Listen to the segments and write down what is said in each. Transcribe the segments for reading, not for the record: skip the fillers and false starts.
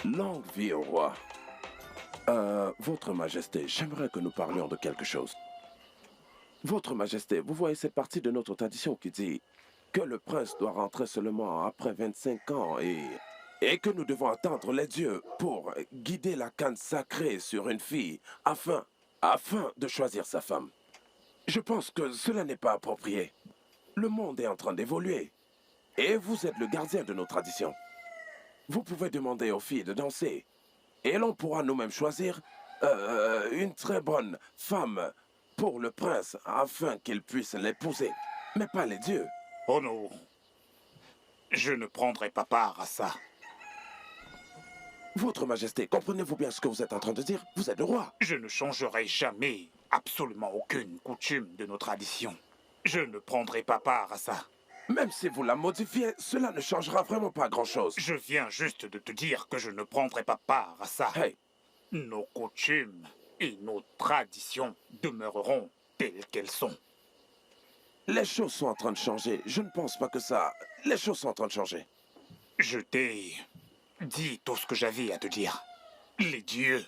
Longue vie au roi. Votre Majesté, j'aimerais que nous parlions de quelque chose. Votre Majesté, vous voyez cette partie de notre tradition qui dit que le prince doit rentrer seulement après 25 ans et que nous devons attendre les dieux pour guider la canne sacrée sur une fille afin de choisir sa femme. Je pense que cela n'est pas approprié. Le monde est en train d'évoluer et vous êtes le gardien de nos traditions. Vous pouvez demander aux filles de danser et l'on pourra nous-mêmes choisir une très bonne femme pour le prince afin qu'il puisse l'épouser, mais pas les dieux. Oh non, je ne prendrai pas part à ça. Votre Majesté, comprenez-vous bien ce que vous êtes en train de dire? Vous êtes le roi. Je ne changerai jamais absolument aucune coutume de nos traditions. Je ne prendrai pas part à ça. Même si vous la modifiez, cela ne changera vraiment pas grand-chose. Je viens juste de te dire que je ne prendrai pas part à ça. Hey, Nos coutumes et nos traditions demeureront telles qu'elles sont. les choses sont en train de changer. Je ne pense pas que ça... Les choses sont en train de changer. Je t'ai dit tout ce que j'avais à te dire. Les dieux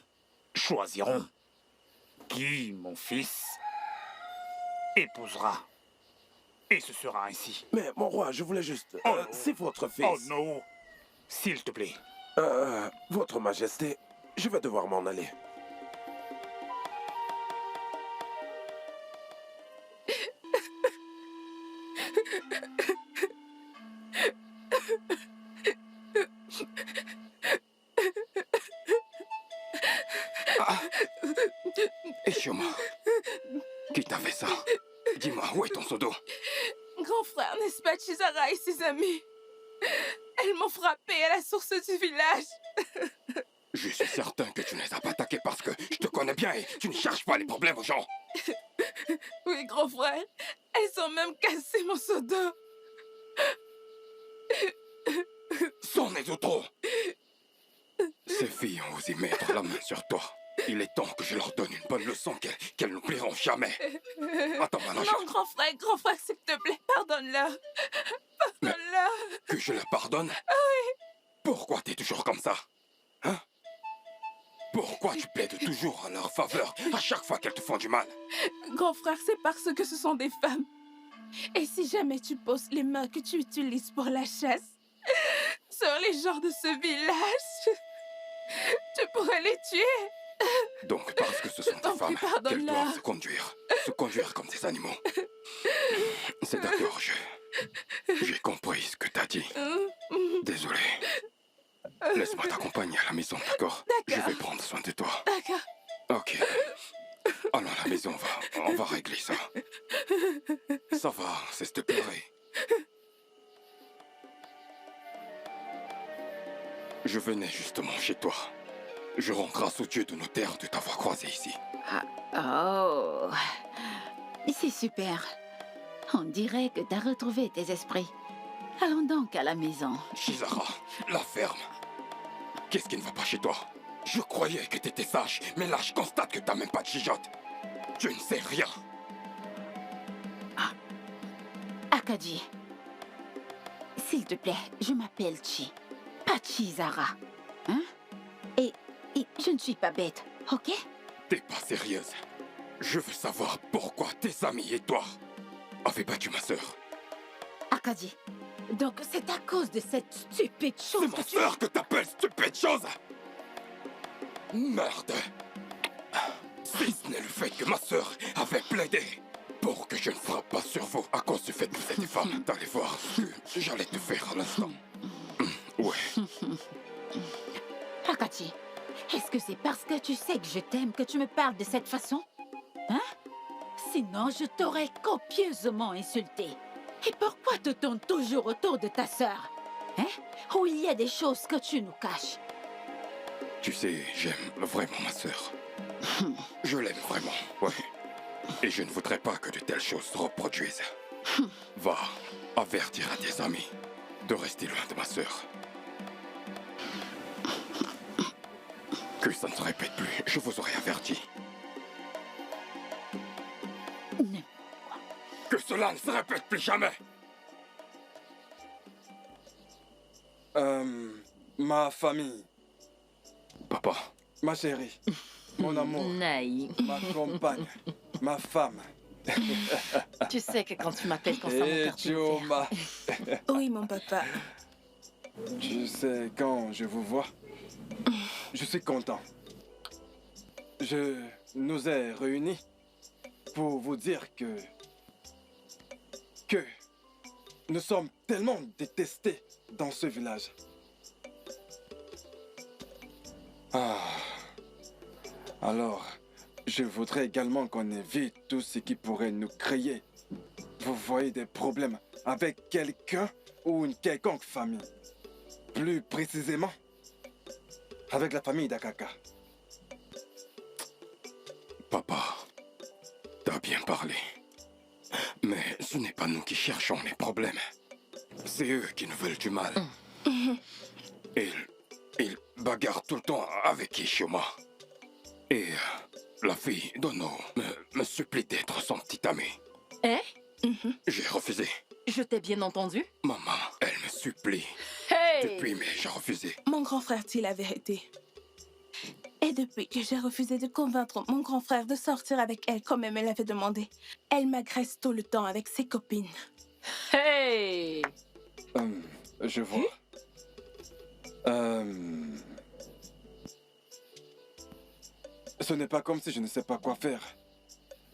choisiront qui mon fils épousera. Et ce sera ainsi. Mais mon roi, je voulais juste... Oh non. c'est votre fils. Oh non! S'il te plaît. Votre Majesté, je vais devoir m'en aller. Ishuma, qui t'a fait ça? Dis-moi, où est ton seau d'eau? Grand frère, n'est-ce pas Chizara et ses amis? Elles m'ont frappé à la source du village. Je suis certain que tu ne les as pas attaqués parce que je te connais bien et tu ne cherches pas les problèmes aux gens. Oui, grand frère. Elles ont même cassé mon seau d'eau. C'en est de trop. Ces filles ont osé mettre la main sur toi. Il est temps que je leur donne une bonne leçon qu'elles n'oublieront jamais. Attends, maintenant, Non, grand frère, s'il te plaît, pardonne-la. Pardonne-la. que je la pardonne? Oui. Pourquoi t'es toujours comme ça? Hein? Pourquoi tu plaides toujours en leur faveur à chaque fois qu'elles te font du mal? Grand frère, c'est parce que ce sont des femmes. Et si jamais tu poses les mains que tu utilises pour la chasse sur les gens de ce village, tu pourrais les tuer. Donc parce que ce sont des femmes qu'elles pardonne-la. doivent se conduire comme des animaux. C'est d'accord, j'ai compris ce que t'as dit. Désolé. Laisse-moi t'accompagner à la maison, d'accord? Je vais prendre soin de toi. D'accord. Ok. Allons à la maison, on va régler ça. Ça va, cesse de pleurer. Je venais justement chez toi. Je rends grâce au Dieu de nos terres de t'avoir croisé ici. Oh, c'est super. On dirait que t'as retrouvé tes esprits. Allons donc à la maison. Chizara, la ferme. Qu'est-ce qui ne va pas chez toi? Je croyais que t'étais sage, mais là je constate que t'as même pas de chichotte. Tu ne sais rien. Akadi, s'il te plaît, je m'appelle Chi, pas Chizara. Hein? Et je ne suis pas bête, ok? T'es pas sérieuse. Je veux savoir pourquoi tes amis et toi avez battu ma sœur. Akadi, donc c'est à cause de cette stupide chose C'est ma sœur que t'appelles stupide chose. Merde. Si ce n'est le fait que ma sœur avait plaidé pour que je ne frappe pas sur vous à cause du fait que vous êtes des femmes. T'allais voir ce que j'allais te faire à l'instant. Ouais. Akadi, est-ce que c'est parce que tu sais que je t'aime que tu me parles de cette façon? Hein? Sinon, je t'aurais copieusement insulté. Et pourquoi te tournes toujours autour de ta sœur? Hein? Où il y a des choses que tu nous caches. Tu sais, j'aime vraiment ma sœur. Je l'aime vraiment, ouais. Et je ne voudrais pas que de telles choses se reproduisent. Va avertir à tes amis de rester loin de ma sœur. Que ça ne se répète plus, je vous aurais averti. Que cela ne se répète plus jamais. Ma famille, Papa, Ma chérie, mon amour, Naï, ma compagne, ma femme. tu sais que quand tu m'appelles comme ça, mon Et cœur t'éclaire. Choma. Oui, mon papa. Tu sais, quand je vous vois, je suis content. Je nous ai réunis pour vous dire que nous sommes tellement détestés dans ce village. Ah. Alors, je voudrais également qu'on évite tout ce qui pourrait nous créer. Vous voyez des problèmes avec quelqu'un ou une quelconque famille. Plus précisément, avec la famille d'Akaka. papa, t'as bien parlé. Mais ce n'est pas nous qui cherchons les problèmes. C'est eux qui nous veulent du mal. Ils bagarrent tout le temps avec Ishima. Et la fille d'Ono me supplie d'être son petit ami. Eh? J'ai refusé. Je t'ai bien entendu? Maman, elle me supplie. Hey! Depuis, mais j'ai refusé. Mon grand frère dit la vérité. Et depuis que j'ai refusé de convaincre mon grand frère de sortir avec elle comme elle me l'avait demandé, elle m'agresse tout le temps avec ses copines. Hey! Je vois. Ce n'est pas comme si je ne sais pas quoi faire.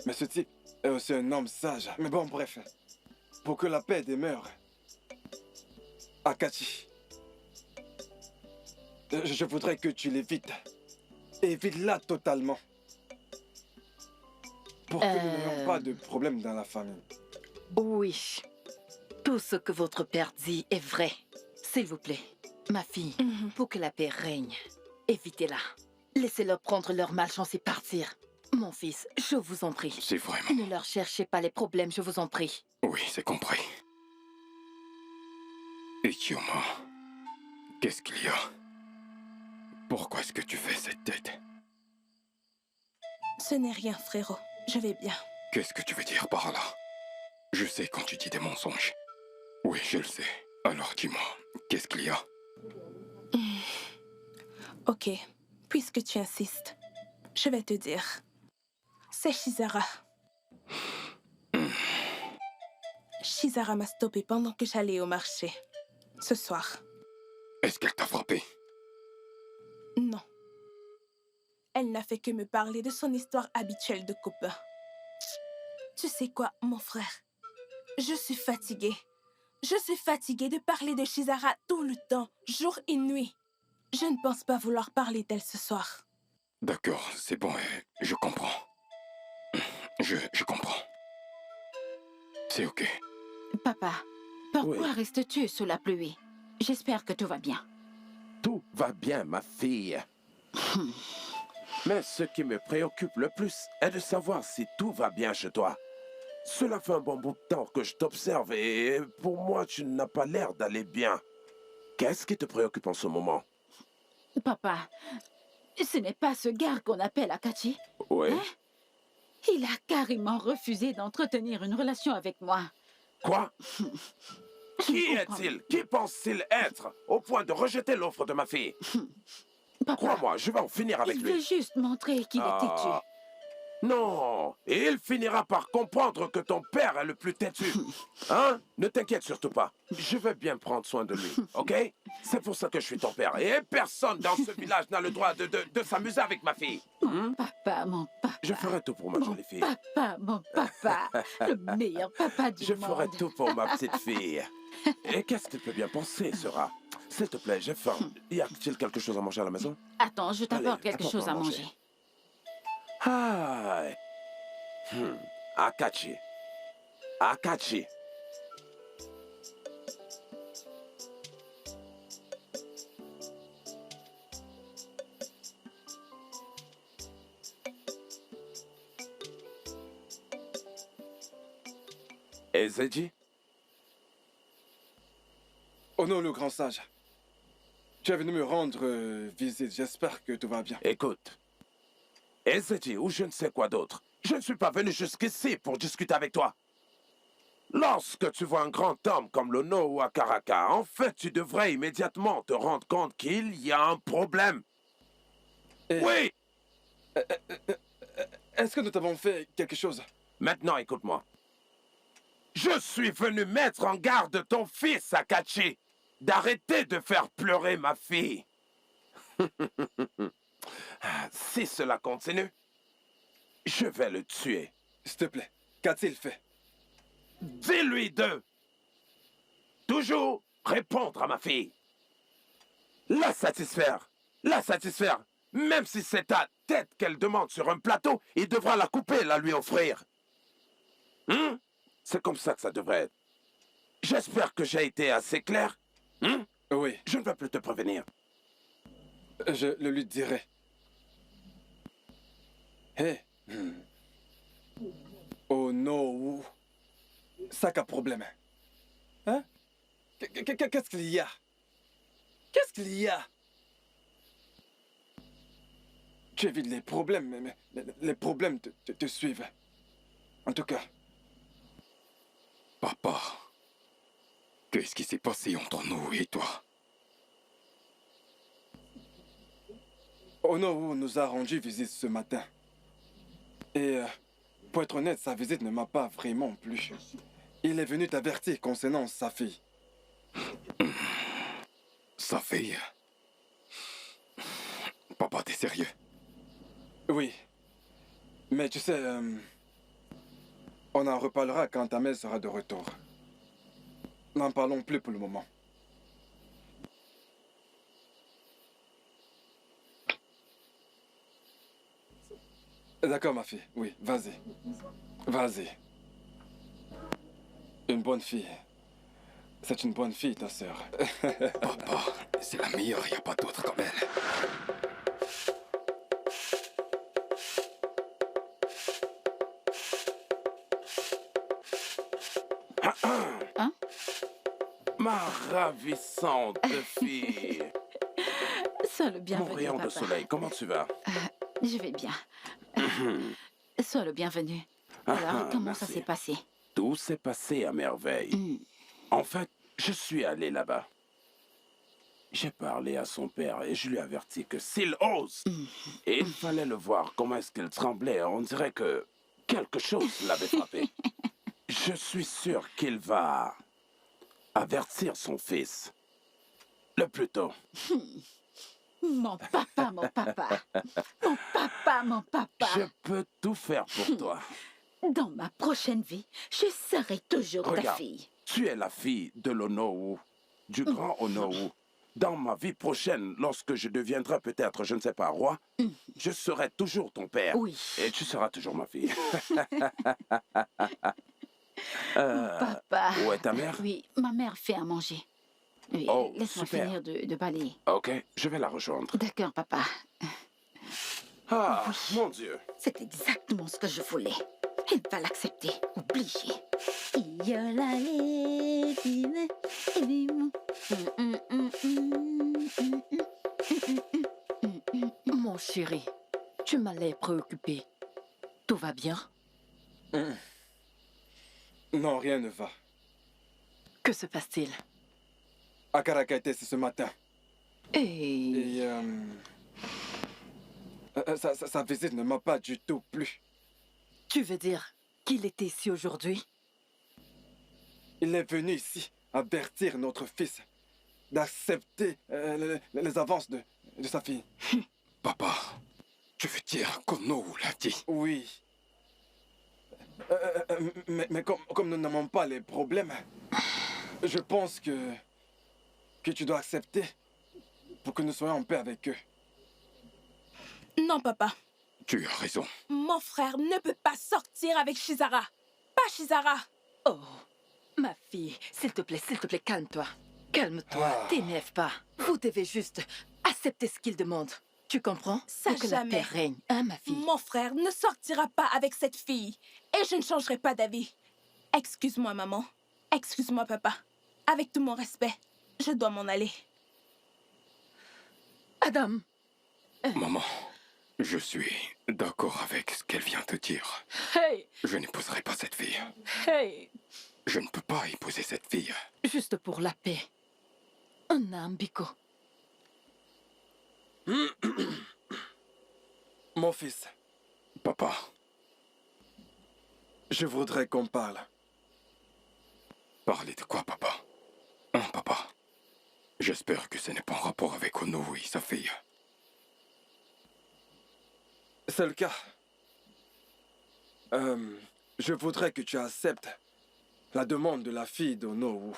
Mais ce type est aussi un homme sage. Mais bon, bref. Pour que la paix demeure, Akachi, je voudrais que tu l'évites. Évite-la totalement. Pour que nous n'ayons pas de problème dans la famille. Oui. Tout ce que votre père dit est vrai. S'il vous plaît, ma fille, pour que la paix règne, évitez-la. Laissez-leur prendre leur malchance et partir. Mon fils, je vous en prie. C'est vraiment... Ne leur cherchez pas les problèmes, je vous en prie. Oui, c'est compris. Ichioma, qu'est-ce qu'il y a? Pourquoi est-ce que tu fais cette tête? Ce n'est rien, frérot. Je vais bien. Qu'est-ce que tu veux dire par là? Je sais quand tu dis des mensonges. Oui, je le sais. Alors dis-moi, qu'est-ce qu'il y a? Ok, puisque tu insistes, je vais te dire. C'est Shizara. Shizara m'a stoppé pendant que j'allais au marché. Ce soir. Est-ce qu'elle t'a frappé? Non. Elle n'a fait que me parler de son histoire habituelle de copain. Tu sais quoi, mon frère? Je suis fatiguée. Je suis fatiguée de parler de Shizara tout le temps, jour et nuit. Je ne pense pas vouloir parler d'elle ce soir. D'accord, c'est bon, je comprends. Je comprends. C'est ok. Papa, pourquoi Oui. restes-tu sous la pluie? J'espère que tout va bien. Tout va bien, ma fille. Mais ce qui me préoccupe le plus est de savoir si tout va bien chez toi. Cela fait un bon bout de temps que je t'observe et pour moi, tu n'as pas l'air d'aller bien. Qu'est-ce qui te préoccupe en ce moment? Papa, ce n'est pas ce gars qu'on appelle Akachi. Oui. Hein? Il a carrément refusé d'entretenir une relation avec moi. Quoi? Qui Je comprends. est-il? Qui pense-t-il être au point de rejeter l'offre de ma fille? Papa, Crois-moi, je vais en finir avec il veut lui. juste montrer qu'il est têtu. Non, et il finira par comprendre que ton père est le plus têtu. Hein? Ne t'inquiète surtout pas. Je vais bien prendre soin de lui, ok? C'est pour ça que je suis ton père. Et personne dans ce village n'a le droit de s'amuser avec ma fille. Papa, mon papa. Je ferai tout pour ma Mon jolie fille. papa, mon papa. Le meilleur papa du Je monde. ferai tout pour ma petite fille. Et qu'est-ce que tu peux bien penser, Sera? S'il te plaît, j'ai faim. Y a-t-il quelque chose à manger à la maison? Attends, je t'apporte Allez, quelque chose à apporte-moi à manger. manger. Ah. Akachi. Akachi. Ezeji? Oh non, le grand sage. Tu es venu me rendre visite. J'espère que tout va bien. Écoute. Ezeji ou je ne sais quoi d'autre. Je ne suis pas venu jusqu'ici pour discuter avec toi. Lorsque tu vois un grand homme comme Lono ou Akaraka, en fait, tu devrais immédiatement te rendre compte qu'il y a un problème. Et Oui! est-ce que nous t'avons fait quelque chose? Maintenant, écoute-moi. Je suis venu mettre en garde ton fils, Akachi, d'arrêter de faire pleurer ma fille. Si cela continue, je vais le tuer. S'il te plaît, qu'a-t-il fait? Dis-lui de toujours répondre à ma fille. La satisfaire. La satisfaire. Même si c'est ta tête qu'elle demande sur un plateau, il devra la couper et la lui offrir. C'est comme ça que ça devrait être. J'espère que j'ai été assez clair. Oui, Je ne vais plus te prévenir. je le lui dirai. Hé. Oh non. Ça qu'a problème. Hein? Qu'est-ce qu'il y a? Qu'est-ce qu'il y a? Tu évites les problèmes, mais les problèmes te suivent. En tout cas, Papa, qu'est-ce qui s'est passé entre nous et toi? Ono nous a rendu visite ce matin. Et pour être honnête, sa visite ne m'a pas vraiment plu. Il est venu t'avertir concernant sa fille. Sa fille? Papa, t'es sérieux? Oui. Mais tu sais, on en reparlera quand ta mère sera de retour. N'en parlons plus pour le moment. D'accord, ma fille. Oui, vas-y. Vas-y. Une bonne fille. C'est une bonne fille, ta sœur. Papa, c'est la meilleure, y a pas d'autre comme elle. Hein? Ma ravissante fille. Sois le Mon bienvenu, rayon papa. de soleil, comment tu vas? Je vais bien. Sois le bienvenu. Alors, comment ça merci. s'est passé? Tout s'est passé à merveille. En fait, je suis allé là-bas. J'ai parlé à son père et je lui ai averti que s'il ose, et il fallait le voir, comment est-ce qu'il tremblait. On dirait que quelque chose l'avait frappé. Je suis sûr qu'il va avertir son fils. Le plus tôt. Mon papa, mon papa. Mon papa, mon papa. Je peux tout faire pour toi. Dans ma prochaine vie, je serai toujours ta Regarde, fille. tu es la fille de l'Onowu, du grand Onowu. Dans ma vie prochaine, lorsque je deviendrai peut-être, je ne sais pas, roi, je serai toujours ton père. Oui. Et tu seras toujours ma fille. Papa. Où est ta mère? Oui, ma mère fait à manger. Oui, Oh, laisse-moi super. finir de balayer. Ok, je vais la rejoindre. D'accord, papa. Ah, mon Dieu. C'est exactement ce que je voulais. Elle va l'accepter. Obligé. Mon chéri, tu m'as l'air préoccupé. Tout va bien? Non, rien ne va. Que se passe-t-il? Akarakate, c'est ce matin. Et... Et sa visite ne m'a pas du tout plu. tu veux dire qu'il était ici aujourd'hui? Il est venu ici avertir notre fils d'accepter les avances de sa fille. Papa, tu veux dire qu'Ono l'a dit? Oui. Mais comme nous n'avons pas les problèmes, je pense que tu dois accepter pour que nous soyons en paix avec eux. Non, papa. Tu as raison. Mon frère ne peut pas sortir avec Shizara. Pas Shizara. Oh, ma fille, s'il te plaît, calme-toi. Calme-toi, t'énerve pas. Vous devez juste accepter ce qu'il demande. Tu comprends? Ça, Pour que la jamais. paix règne, hein, ma fille? Mon frère ne sortira pas avec cette fille. Et je ne changerai pas d'avis. Excuse-moi, maman. Excuse-moi, papa. Avec tout mon respect, je dois m'en aller. Adam, Maman, je suis d'accord avec ce qu'elle vient de dire. hey, Je n'épouserai pas cette fille. hey, Je ne peux pas épouser cette fille. juste pour la paix. Un Ambiko. Mon fils, Papa, je voudrais qu'on parle. parlez de quoi, papa? Hein, papa? J'espère que ce n'est pas en rapport avec Ono et sa fille. C'est le cas. Je voudrais que tu acceptes la demande de la fille d'Onowu.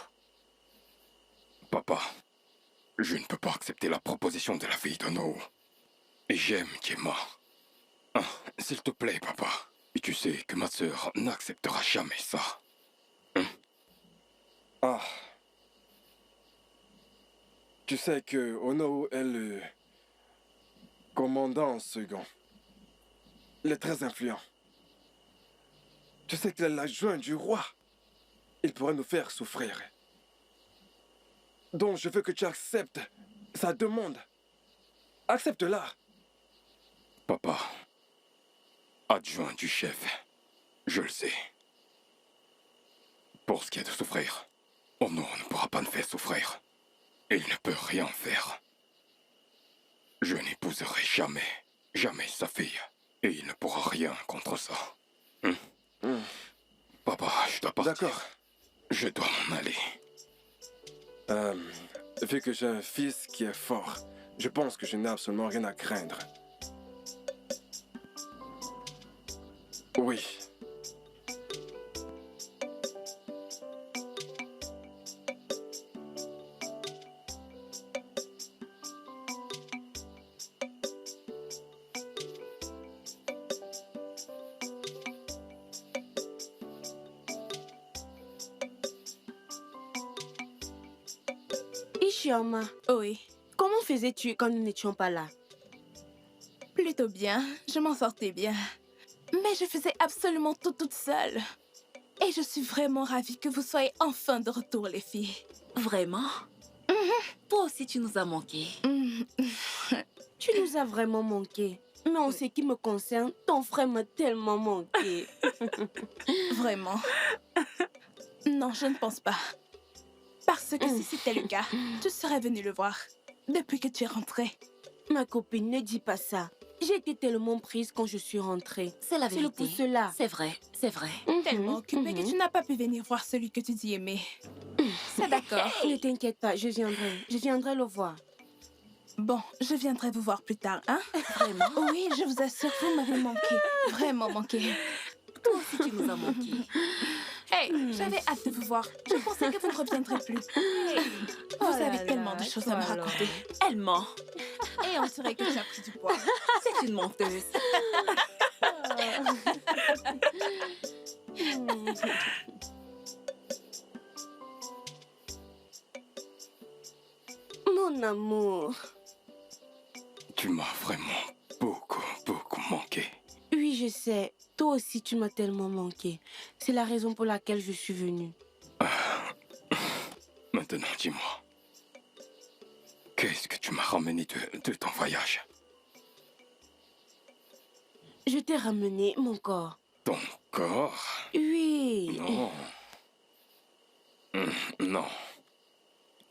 Papa, je ne peux pas accepter la proposition de la fille d'Ono. Et j'aime Gemma. Hein, s'il te plaît, papa. Et tu sais que ma sœur n'acceptera jamais ça. Ah. Tu sais que Onowu est le commandant second. Il est très influent. Tu sais qu'il est l'adjoint du roi. Il pourrait nous faire souffrir. Donc je veux que tu acceptes sa demande. Accepte-la. Papa, adjoint du chef, je le sais. Pour ce qui est de souffrir, Ono ne pourra pas nous faire souffrir. Et il ne peut rien faire. Je n'épouserai jamais sa fille. Et il ne pourra rien contre ça. Papa, je dois partir. D'accord. Je dois m'en aller. Vu que j'ai un fils qui est fort, je pense que je n'ai absolument rien à craindre. Oui. Ishioma, Oui, comment faisais-tu quand nous n'étions pas là? plutôt bien. Je m'en sortais bien. Mais je faisais absolument tout toute seule. Et je suis vraiment ravie que vous soyez enfin de retour, les filles. Vraiment? Toi aussi, tu nous as manqué. Tu nous as vraiment manqué. Mais en ce qui me concerne, ton frère m'a tellement manqué. Vraiment. Non, je ne pense pas. Parce que si c'était le cas, tu serais venue le voir depuis que tu es rentrée. Ma copine, ne dis pas ça. J'ai été tellement prise quand je suis rentrée. C'est la C'est le vérité. pour cela. C'est vrai, c'est vrai. Tellement occupée que tu n'as pas pu venir voir celui que tu dis aimer. C'est d'accord. Ne t'inquiète pas, je viendrai. Je viendrai le voir. Bon, je viendrai vous voir plus tard, hein? Vraiment? Oui, je vous assure, vous m'avez manqué. Vraiment manqué. Toi aussi, tu nous as manqué. Hey, j'avais hâte de vous voir. Je pensais que vous ne reviendrez plus. Vous avez tellement de choses à me raconter. Elle ment. Et on dirait que tu as pris du poids. C'est une menteuse. Mon amour. Tu m'as vraiment beaucoup manqué. Oui, je sais. Toi aussi, tu m'as tellement manqué. C'est la raison pour laquelle je suis venue. Maintenant, dis-moi. Qu'est-ce que tu m'as ramené de ton voyage? Je t'ai ramené mon corps. Ton corps? Oui. Non. Non.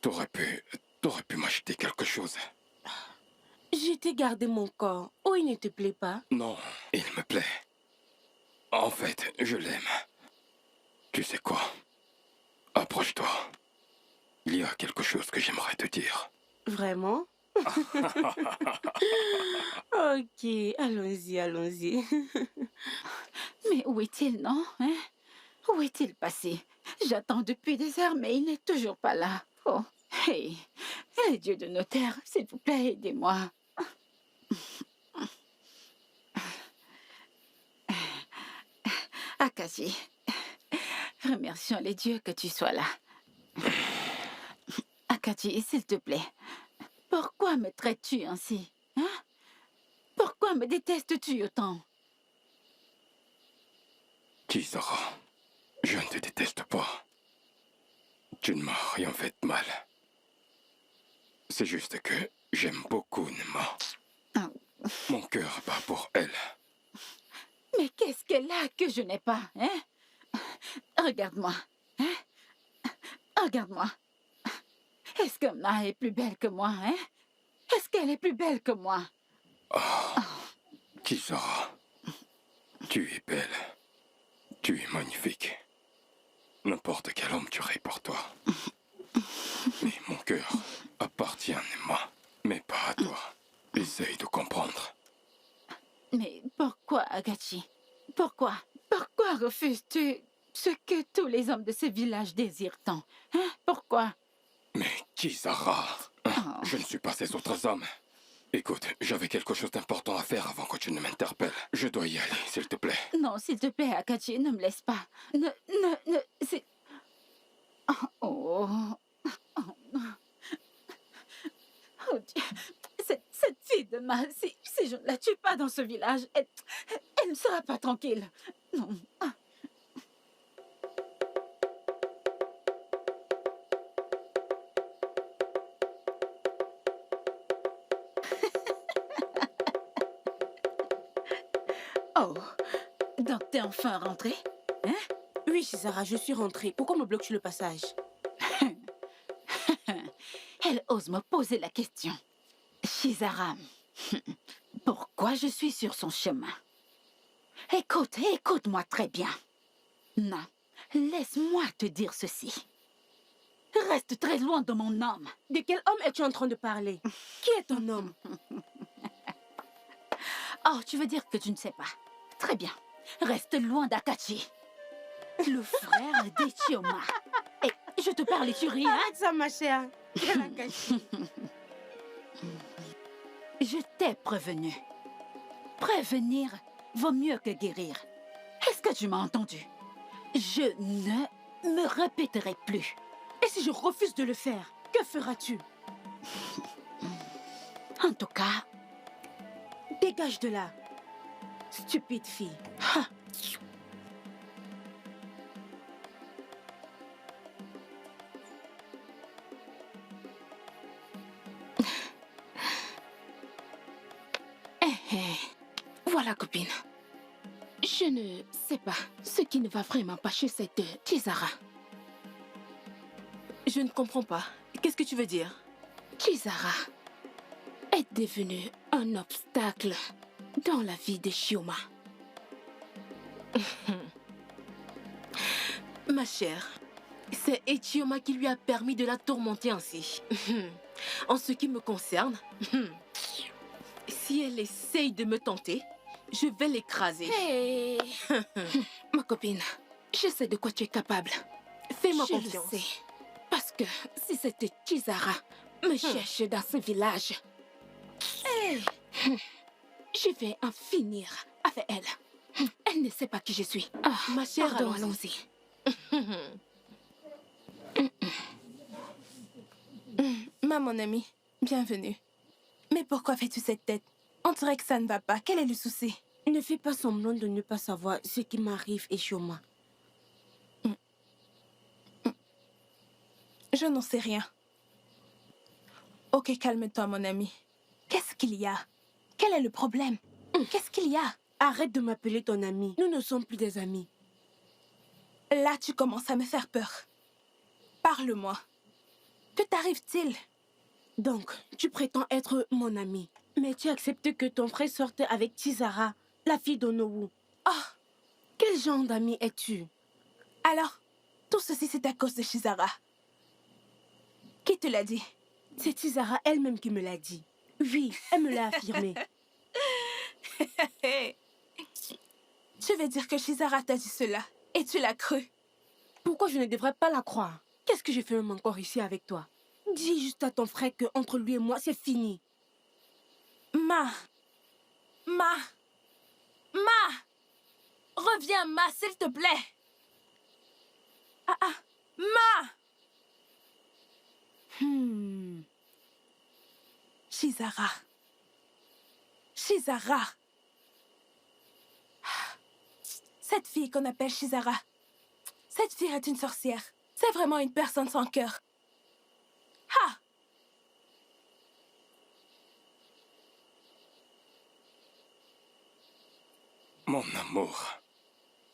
T'aurais pu m'acheter quelque chose. Je t'ai gardé mon corps. Oh, il ne te plaît pas? Non, il me plaît. En fait, je l'aime. Tu sais quoi? Approche-toi. Il y a quelque chose que j'aimerais te dire. Vraiment? Ok, allons-y, allons-y. Mais où est-il, non? Hein? Où est-il passé? J'attends depuis des heures, mais il n'est toujours pas là. Oh, hey, les dieux de nos terres, s'il vous plaît, aidez-moi. Akashi, remercions les dieux que tu sois là. Akashi, s'il te plaît, pourquoi me traites-tu ainsi? Hein? Pourquoi me détestes-tu autant? Kisara, je ne te déteste pas. Tu ne m'as rien fait de mal. C'est juste que j'aime beaucoup Nema. Mon cœur bat pour elle. Mais qu'est-ce qu'elle a que je n'ai pas, hein? Regarde-moi, hein? Regarde-moi. Est-ce que Mna est plus belle que moi, hein? Est-ce qu'elle est plus belle que moi? Kisara, tu es belle. Tu es magnifique. N'importe quel homme tuerait pour toi. Mais mon cœur appartient à Nema, mais pas à toi. Essaye de comprendre. Mais pourquoi, Agachi? Pourquoi? Pourquoi refuses-tu ce que tous les hommes de ce village désirent tant? Hein? Pourquoi? Mais Kisara, je ne suis pas ces autres hommes. Écoute, j'avais quelque chose d'important à faire avant que tu ne m'interpelles. Je dois y aller, s'il te plaît. Non, s'il te plaît, Akachi, ne me laisse pas. Ne, c'est... Oh. Oh Dieu. Cette fille de ma... Si je ne la tue pas dans ce village, elle ne sera pas tranquille. Non. Oh, donc t'es enfin rentrée? Hein? Oui, Chizara, je suis rentrée. Pourquoi me bloques-tu le passage? Elle ose me poser la question. Chizara, pourquoi je suis sur son chemin? Écoute-moi très bien. Non, laisse-moi te dire ceci. Reste très loin de mon homme. De quel homme es-tu en train de parler? Qui est ton homme? Oh, tu veux dire que tu ne sais pas? Très bien. Reste loin d'Akachi. Le frère d'Ichioma. Et je te parle et tu ris, hein? Arrête ça, ma chère. Quel Akachi. Je t'ai prévenu. Prévenir vaut mieux que guérir. Est-ce que tu m'as entendu? Je ne me répéterai plus. Et si je refuse de le faire, que feras-tu? En tout cas... Dégage de là. Stupide fille. Ha. Voilà, copine. Je ne sais pas ce qui ne va vraiment pas chez cette Chizara. Je ne comprends pas. Qu'est-ce que tu veux dire? Chizara est devenue un obstacle dans la vie de Shioma. Ma chère, c'est Ichioma qui lui a permis de la tourmenter ainsi. En ce qui me concerne, si elle essaye de me tenter, je vais l'écraser. Hey. Ma copine, je sais de quoi tu es capable. Fais-moi Je confiance. le sais. Parce que si cette Chizara me cherche dans ce village, je vais en finir avec elle. Elle ne sait pas qui je suis. Ah, Ma chère, pardon, allons-y. Ma mon amie, bienvenue. Mais pourquoi fais-tu cette tête? On dirait que ça ne va pas. Quel est le souci? Ne fais pas semblant de ne pas savoir ce qui m'arrive, Ichioma. Je n'en sais rien. Ok, calme-toi, mon ami. Qu'est-ce qu'il y a? Quel est le problème? Qu'est-ce qu'il y a? Arrête de m'appeler ton ami. Nous ne sommes plus des amis. Là, tu commences à me faire peur. Parle-moi. Que t'arrive-t-il? Donc, tu prétends être mon ami. Mais tu acceptes que ton frère sorte avec Chizara, la fille d'Onowu. Oh, Quel genre d'ami es-tu? alors, tout ceci, c'est à cause de Chizara. Qui te l'a dit? C'est Chizara elle-même qui me l'a dit. Oui, elle me l'a affirmé. Je vais dire que Chizara t'a dit cela. Et tu l'as cru. Pourquoi je ne devrais pas la croire? Qu'est-ce que je fais même encore ici avec toi? Dis juste à ton frère que entre lui et moi, c'est fini. Reviens, Ma, s'il te plaît. Ma. Chizara. Cette fille qu'on appelle Chizara. Cette fille est une sorcière. C'est vraiment une personne sans cœur. Ha! Mon amour,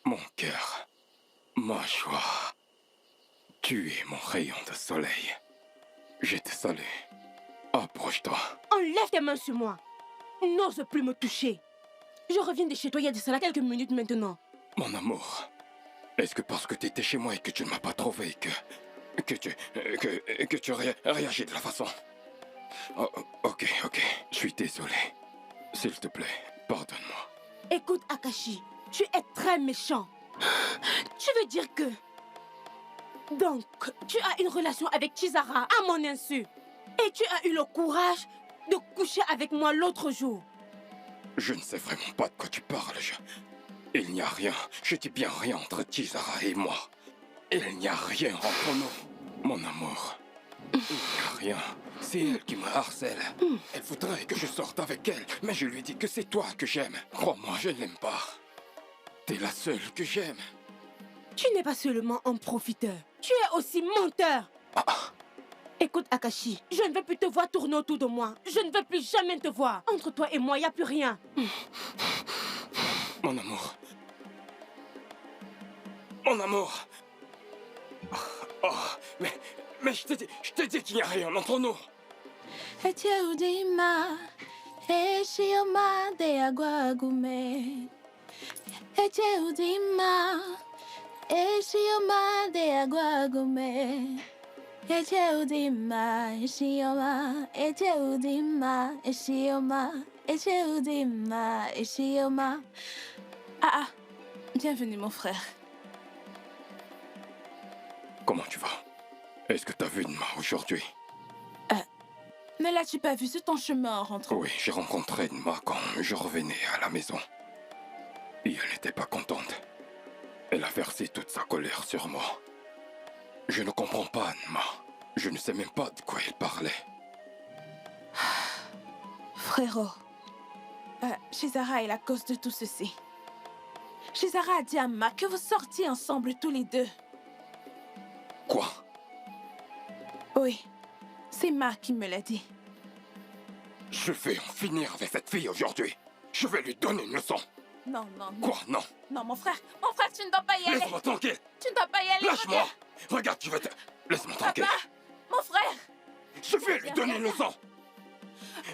mon cœur, ma joie. Tu es mon rayon de soleil. Je te salue. Approche-toi. Enlève tes mains sur moi. N'ose plus me toucher. Je reviens de chez toi il y a de cela quelques minutes maintenant. Mon amour, est-ce que parce que tu étais chez moi et que tu ne m'as pas trouvé que tu réagis de la façon... Oh, ok, je suis désolé. S'il te plaît, pardonne-moi. Écoute, Akashi, tu es très méchant. Tu veux dire que... Donc, tu as une relation avec Chizara à mon insu. Et tu as eu le courage de coucher avec moi l'autre jour. Je ne sais vraiment pas de quoi tu parles. Il n'y a rien, je dis bien rien entre Chizara et moi. Il n'y a rien entre nous, mon amour. Il n'y a rien. C'est elle qui me harcèle. Elle voudrait que je sorte avec elle, mais je lui dis que c'est toi que j'aime. Crois-moi, je ne l'aime pas. T'es la seule que j'aime. Tu n'es pas seulement un profiteur, tu es aussi menteur. Écoute, Akashi, je ne veux plus te voir tourner autour de moi. Je ne veux plus jamais te voir. Entre toi et moi, il n'y a plus rien. Mon amour. Mon amour. Oh, mais je t'ai dit qu'il n'y a rien entre nous. Ah, bienvenue mon frère. Comment tu vas? Est-ce que t'as vu Nma aujourd'hui? Ne l'as-tu pas vu sur ton chemin en rentrant? Oui, j'ai rencontré Nma quand je revenais à la maison. Et elle n'était pas contente. Elle a versé toute sa colère sur moi. Je ne comprends pas, Nma. Je ne sais même pas de quoi elle parlait. Frérot, Chizara est la cause de tout ceci. Chizara a dit à Ma que vous sortiez ensemble tous les deux. Quoi? Oui, c'est Ma qui me l'a dit. Je vais en finir avec cette fille aujourd'hui. Je vais lui donner une leçon. Non, non, non. Quoi? Non. Non, mon frère, tu ne dois pas y aller. Laisse-moi tranquille. Tu ne dois pas y aller. Lâche-moi. Regarde, je vais te... Laisse-moi tranquille. Papa, mon frère. Je vais lui donner une leçon.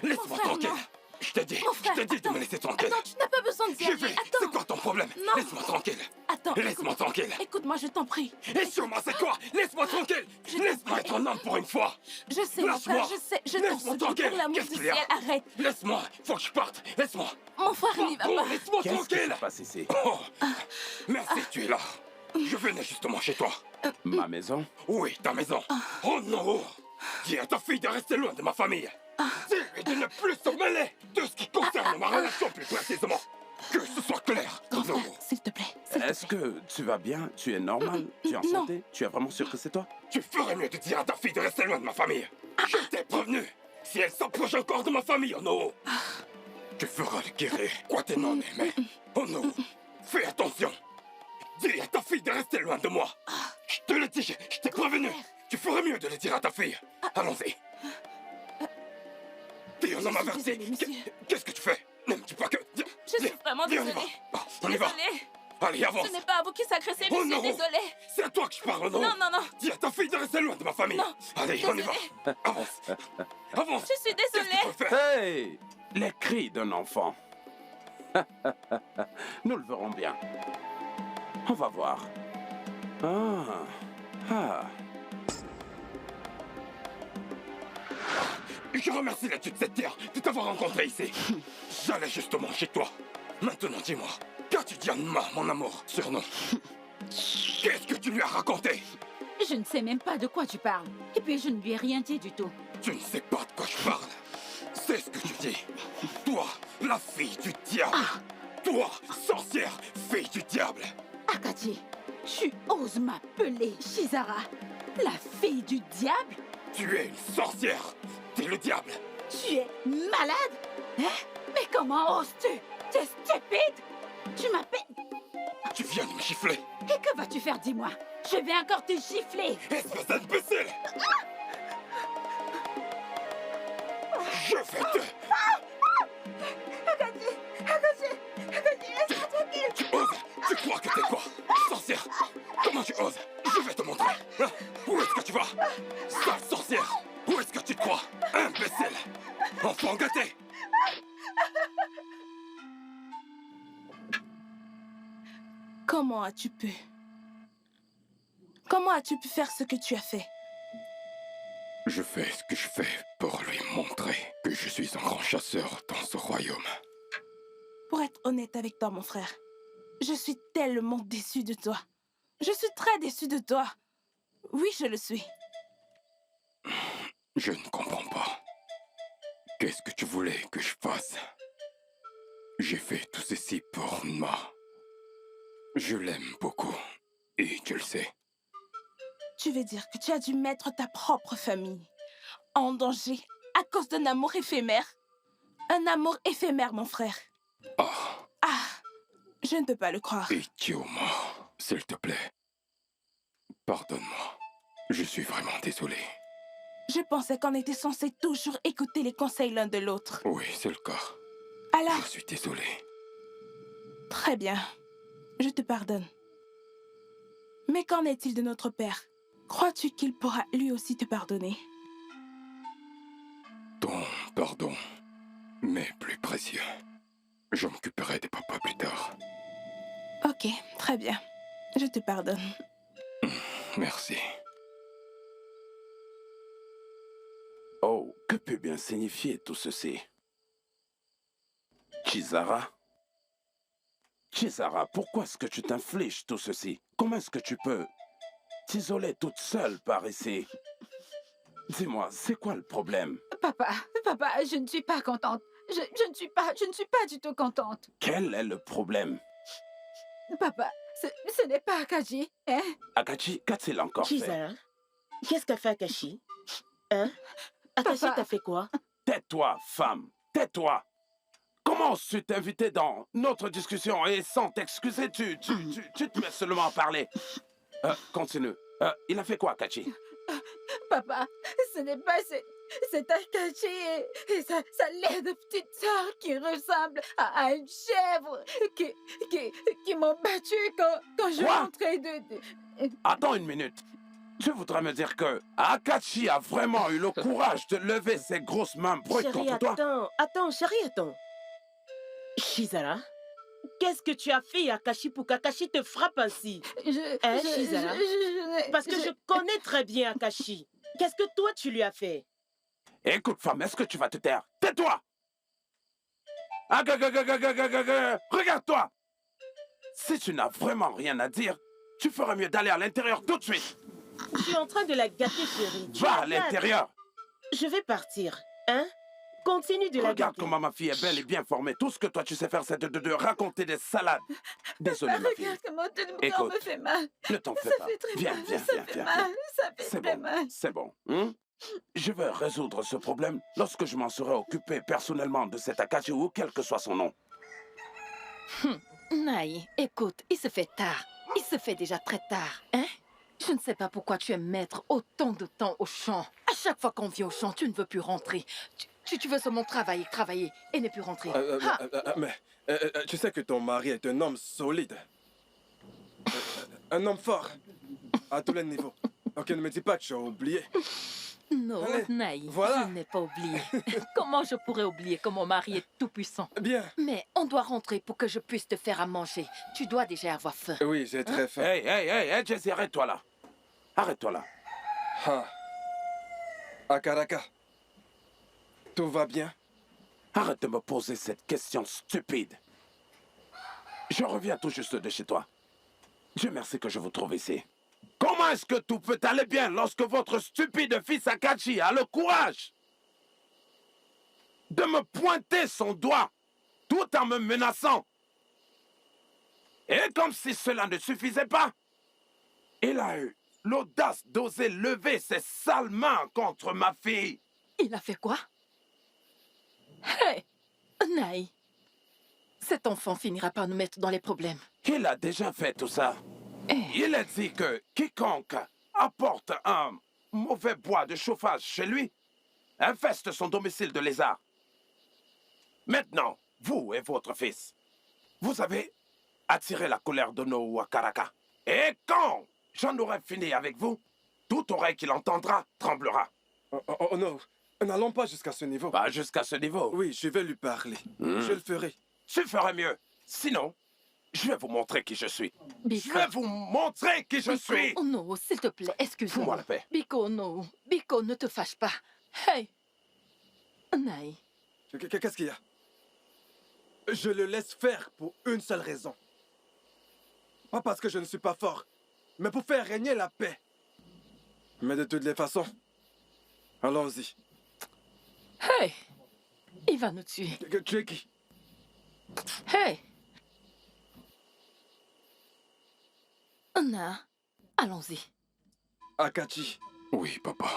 Laisse-moi frère, tranquille. non. Je t'ai dit, Mon frère, de me laisser tranquille. Attends, tu n'as pas besoin d'y Je aller. vais. Attends. C'est quoi ton problème? Non. Laisse-moi tranquille. Attends. Laisse-moi tranquille. Écoute-moi, je t'en prie. Et sur moi, c'est quoi? Laisse-moi tranquille. Laisse-moi être un homme pour une fois. Je sais, mon Lâche-moi. frère, je sais. Je t'en Laisse-moi supplie, tranquille. pour l'amour Qu'est-ce du qu'il y a? ciel, arrête. Laisse-moi. Faut que je parte. Laisse-moi. Mon frère, n'y va Oh, pas. laisse-moi Qu'est-ce qui tranquille. se passe ici? Oh, merci, tu es là. Je venais justement chez toi. Ma maison? Oui, ta maison. Oh non. Dis à ta fille de rester loin de ma famille. Dis-lui de ne plus se mêler de ce qui concerne ma relation plus précisément. Que ce soit clair. Grand frère, Non. s'il te plaît. S'il te Est-ce plaît. que tu vas bien? Tu es normal? Tu es en Non. santé? Tu es vraiment sûr que c'est toi? Tu ferais mieux de dire à ta fille de rester loin de ma famille. Je t'ai prévenu. Si elle s'approche encore de ma famille, oh non. Tu feras le guérir. Quoi t'es non aimé. Oh non. Fais attention. Dis à ta fille de rester loin de moi. Je te le dis, je t'ai prévenu. Tu ferais mieux de le dire à ta fille. Allons-y. Dis, on m'a averti. désolée, monsieur. Qu'est-ce que tu fais? Ne me dis pas que... Je suis vraiment Viens, on y va. désolée. Ah, on y va. Désolée. Allez, avance. Ce n'est pas à vous qui s'agressez, Oh monsieur. non. Désolée. C'est à toi que je parle, non? Non, non, non. Dis à ta fille de rester loin de ma famille. Non. Allez, on y va. Avance. Avance. Je suis Qu'est-ce désolée. que tu peux faire? Hey! Les cris d'un enfant. Nous le verrons bien. On va voir. Ah. Je remercie la de cette terre de t'avoir rencontré ici. J'allais justement chez toi. Maintenant, dis-moi, qu'as-tu dit à Nma, mon amour, surnom? Qu'est-ce que tu lui as raconté? Je ne sais même pas de quoi tu parles. Et puis je ne lui ai rien dit du tout. Tu ne sais pas de quoi je parle. C'est ce que tu dis. Toi, la fille du diable. Toi, sorcière, fille du diable. Akachi, tu oses m'appeler Chizara, la fille du diable? Tu es une sorcière. T'es le diable. Tu es malade? Hein? Mais comment oses-tu? Tu es stupide? Tu m'appelles... Tu viens de me gifler. Et que vas-tu faire, dis-moi? Je vais encore te gifler. Espèce d'imbécile. Je vais te... Tu oses? Tu crois que t'es quoi? Sorcière? Comment tu oses? Je vais te montrer. Hein? Où est-ce que tu vas? Sale sorcière! Où est-ce que tu te crois? Imbécile! Enfant gâté! Comment as-tu pu? Comment as-tu pu faire ce que tu as fait? Je fais ce que je fais pour lui montrer que je suis un grand chasseur dans ce royaume. Pour être honnête avec toi, mon frère, je suis tellement déçue de toi. Je suis très déçue de toi. Oui, je le suis. Je ne comprends pas. Qu'est-ce que tu voulais que je fasse? J'ai fait tout ceci pour Ma. Je l'aime beaucoup. Et tu le sais. Tu veux dire que tu as dû mettre ta propre famille en danger à cause d'un amour éphémère? Un amour éphémère, mon frère. Ah, Ah, je ne peux pas le croire. et Tioma, s'il te plaît. Pardonne-moi. Je suis vraiment désolé. Je pensais qu'on était censé toujours écouter les conseils l'un de l'autre. Oui, c'est le cas. Alors, Je suis désolé. très bien. Je te pardonne. Mais qu'en est-il de notre père? Crois-tu qu'il pourra lui aussi te pardonner? Ton pardon m'est plus précieux. Je m'occuperai de papa plus tard. Ok, très bien. Je te pardonne. Merci. Oh, que peut bien signifier tout ceci? Chizara? Chizara, pourquoi est-ce que tu t'infliges tout ceci? Comment est-ce que tu peux t'isoler toute seule par ici? Dis-moi, c'est quoi le problème? Papa, je ne suis pas contente. Je ne suis pas du tout contente. Quel est le problème? Papa, ce n'est pas Akaji, hein? Akachi, qu'a-t-il encore fait? Chizara, qu'est-ce qu'a fait Akashi? Hein? Akashi Papa. t'a fait quoi? Tais-toi, femme, tais-toi! Comment oses-tu t'inviter dans notre discussion et sans t'excuser, tu te mets seulement à parler? Continue. Il a fait quoi, Akachi? Papa, ce n'est pas cet Akaji et sa laide petite sœur qui ressemble à une chèvre qui m'ont battu quand je Quoi? rentrais de... Attends une minute. Tu voudrais me dire que Akachi a vraiment eu le courage de lever ses grosses mains brutes Chérie, contre toi? attends, chérie, attends. Shizara, qu'est-ce que tu as fait à Akashi pour qu'Akashi te frappe ainsi? Hein, Shizara? Parce que je connais très bien Akashi. Qu'est-ce que toi tu lui as fait? Écoute, femme, est-ce que tu vas te taire? Tais-toi! Regarde-toi! Si tu n'as vraiment rien à dire, tu ferais mieux d'aller à l'intérieur tout de suite. Je suis en train de la gâter, chérie. Tu Va à la gâtes. l'intérieur. Je vais partir, hein? Continue de la Regarde gâter. comment ma fille est belle et bien formée. Tout ce que toi tu sais faire, c'est de raconter des salades. Désolé, ma fille. Regarde comment tout le corps Écoute, me fait mal. ne t'en fais Ça pas. fait très Viens, mal. viens, Ça viens, fait viens. mal. Ça fait C'est très bon, mal. c'est bon. Hein? Je vais résoudre ce problème lorsque je m'en serai occupé personnellement de cet Akachi ou quel que soit son nom. Naï, écoute, il se fait tard. Il se fait déjà très tard, hein? Je ne sais pas pourquoi tu aimes mettre autant de temps au champ. À chaque fois qu'on vient au champ, tu ne veux plus rentrer. Tu veux seulement travailler et ne plus rentrer. Mais tu sais que ton mari est un homme solide. Un homme fort. À tous les niveaux. Ok, ne me dis pas que tu as oublié. Non, Allez, Naï, voilà. je n'ai pas oublié. Comment je pourrais oublier que mon mari est tout puissant? Bien. Mais on doit rentrer pour que je puisse te faire à manger. Tu dois déjà avoir faim. Oui, j'ai très faim. Hey, Jesse, arrête-toi là. Arrête-toi là. Ah. Akaraka. Tout va bien? Arrête de me poser cette question stupide. Je reviens tout juste de chez toi. Dieu merci que je vous trouve ici. Comment est-ce que tout peut aller bien lorsque votre stupide fils Akachi a le courage de me pointer son doigt tout en me menaçant? Et comme si cela ne suffisait pas, il a eu l'audace d'oser lever ses sales mains contre ma fille. Il a fait quoi? Hé, Naï, cet enfant finira par nous mettre dans les problèmes. Il a déjà fait tout ça. Il a dit que quiconque apporte un mauvais bois de chauffage chez lui infeste son domicile de lézards. Maintenant, vous et votre fils, vous avez attiré la colère de nos Wakaraka. Et quand j'en aurai fini avec vous, toute oreille qui l'entendra tremblera. Oh non, n'allons pas jusqu'à ce niveau. Pas jusqu'à ce niveau. Oui, je vais lui parler. Je le ferai. Tu ferais mieux. Sinon, Je vais vous montrer qui je suis. Biko. Je vais vous montrer qui je suis. Oh non, s'il te plaît, excuse-moi. Fous-moi la paix. Biko, non. Biko, ne te fâche pas. Hey. Naï. Qu'est-ce qu'il y a? Je le laisse faire pour une seule raison. Pas parce que je ne suis pas fort, mais pour faire régner la paix. Mais de toutes les façons, allons-y. Hey. Il va nous tuer. Tu es qui? Hey. Anna, allons-y. Akachi, Oui, papa.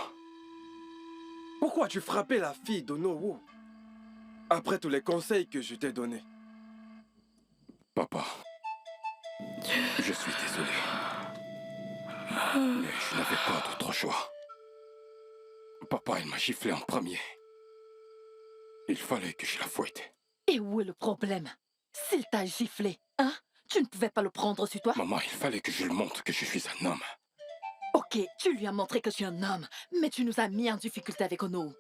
pourquoi tu frappais la fille d'Onowu après tous les conseils que je t'ai donnés? Papa. Je suis désolé. Mais je n'avais pas d'autre choix. Papa, il m'a giflé en premier. Il fallait que je la fouette. Et où est le problème? S'il t'a giflé, hein? Tu ne pouvais pas le prendre sur toi? Maman, il fallait que je le montre que je suis un homme. Ok, tu lui as montré que tu es un homme, mais tu nous as mis en difficulté avec Ono.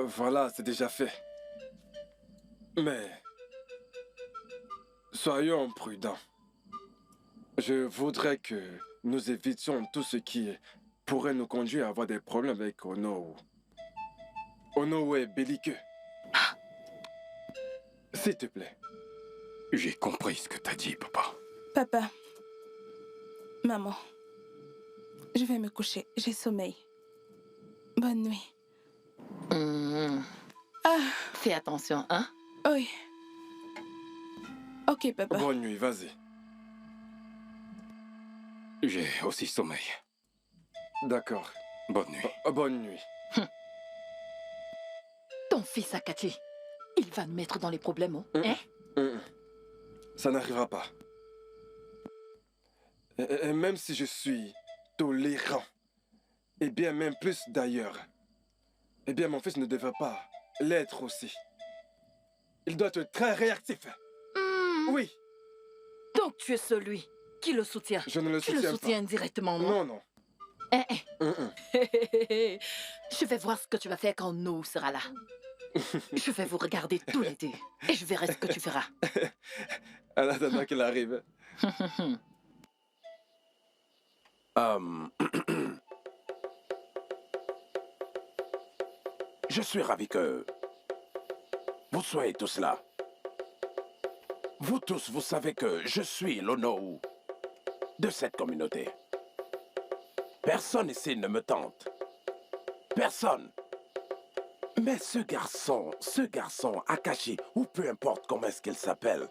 Voilà, c'est déjà fait. Mais soyons prudents. Je voudrais que nous évitions tout ce qui pourrait nous conduire à avoir des problèmes avec Onowu. Onowu est belliqueux. S'il te plaît. J'ai compris ce que t'as dit, papa. Papa, maman, je vais me coucher. J'ai sommeil. Bonne nuit. Ah, Fais attention, hein? oui. Ok, papa. Bonne nuit, vas-y. J'ai aussi sommeil. D'accord. Bonne nuit. Bonne nuit. Ton fils Akachi, il va nous mettre dans les problèmes, hein? Ça n'arrivera pas. Et même si je suis tolérant, et bien même plus d'ailleurs, eh bien mon fils ne devrait pas l'être aussi. Il doit être très réactif. Oui, Donc tu es celui qui le soutient. je ne le Tu le soutiens soutiens indirectement, pas. non? Non, non. Je vais voir ce que tu vas faire quand No sera là. Je vais vous regarder tous les deux et je verrai ce que tu feras. En attendant qu'il arrive. Je suis ravi que vous soyez tous là. Vous tous, vous savez que je suis l'Onowu de cette communauté. Personne ici ne me tente. Personne. Mais ce garçon, Akashi, ou peu importe comment est-ce qu'il s'appelle,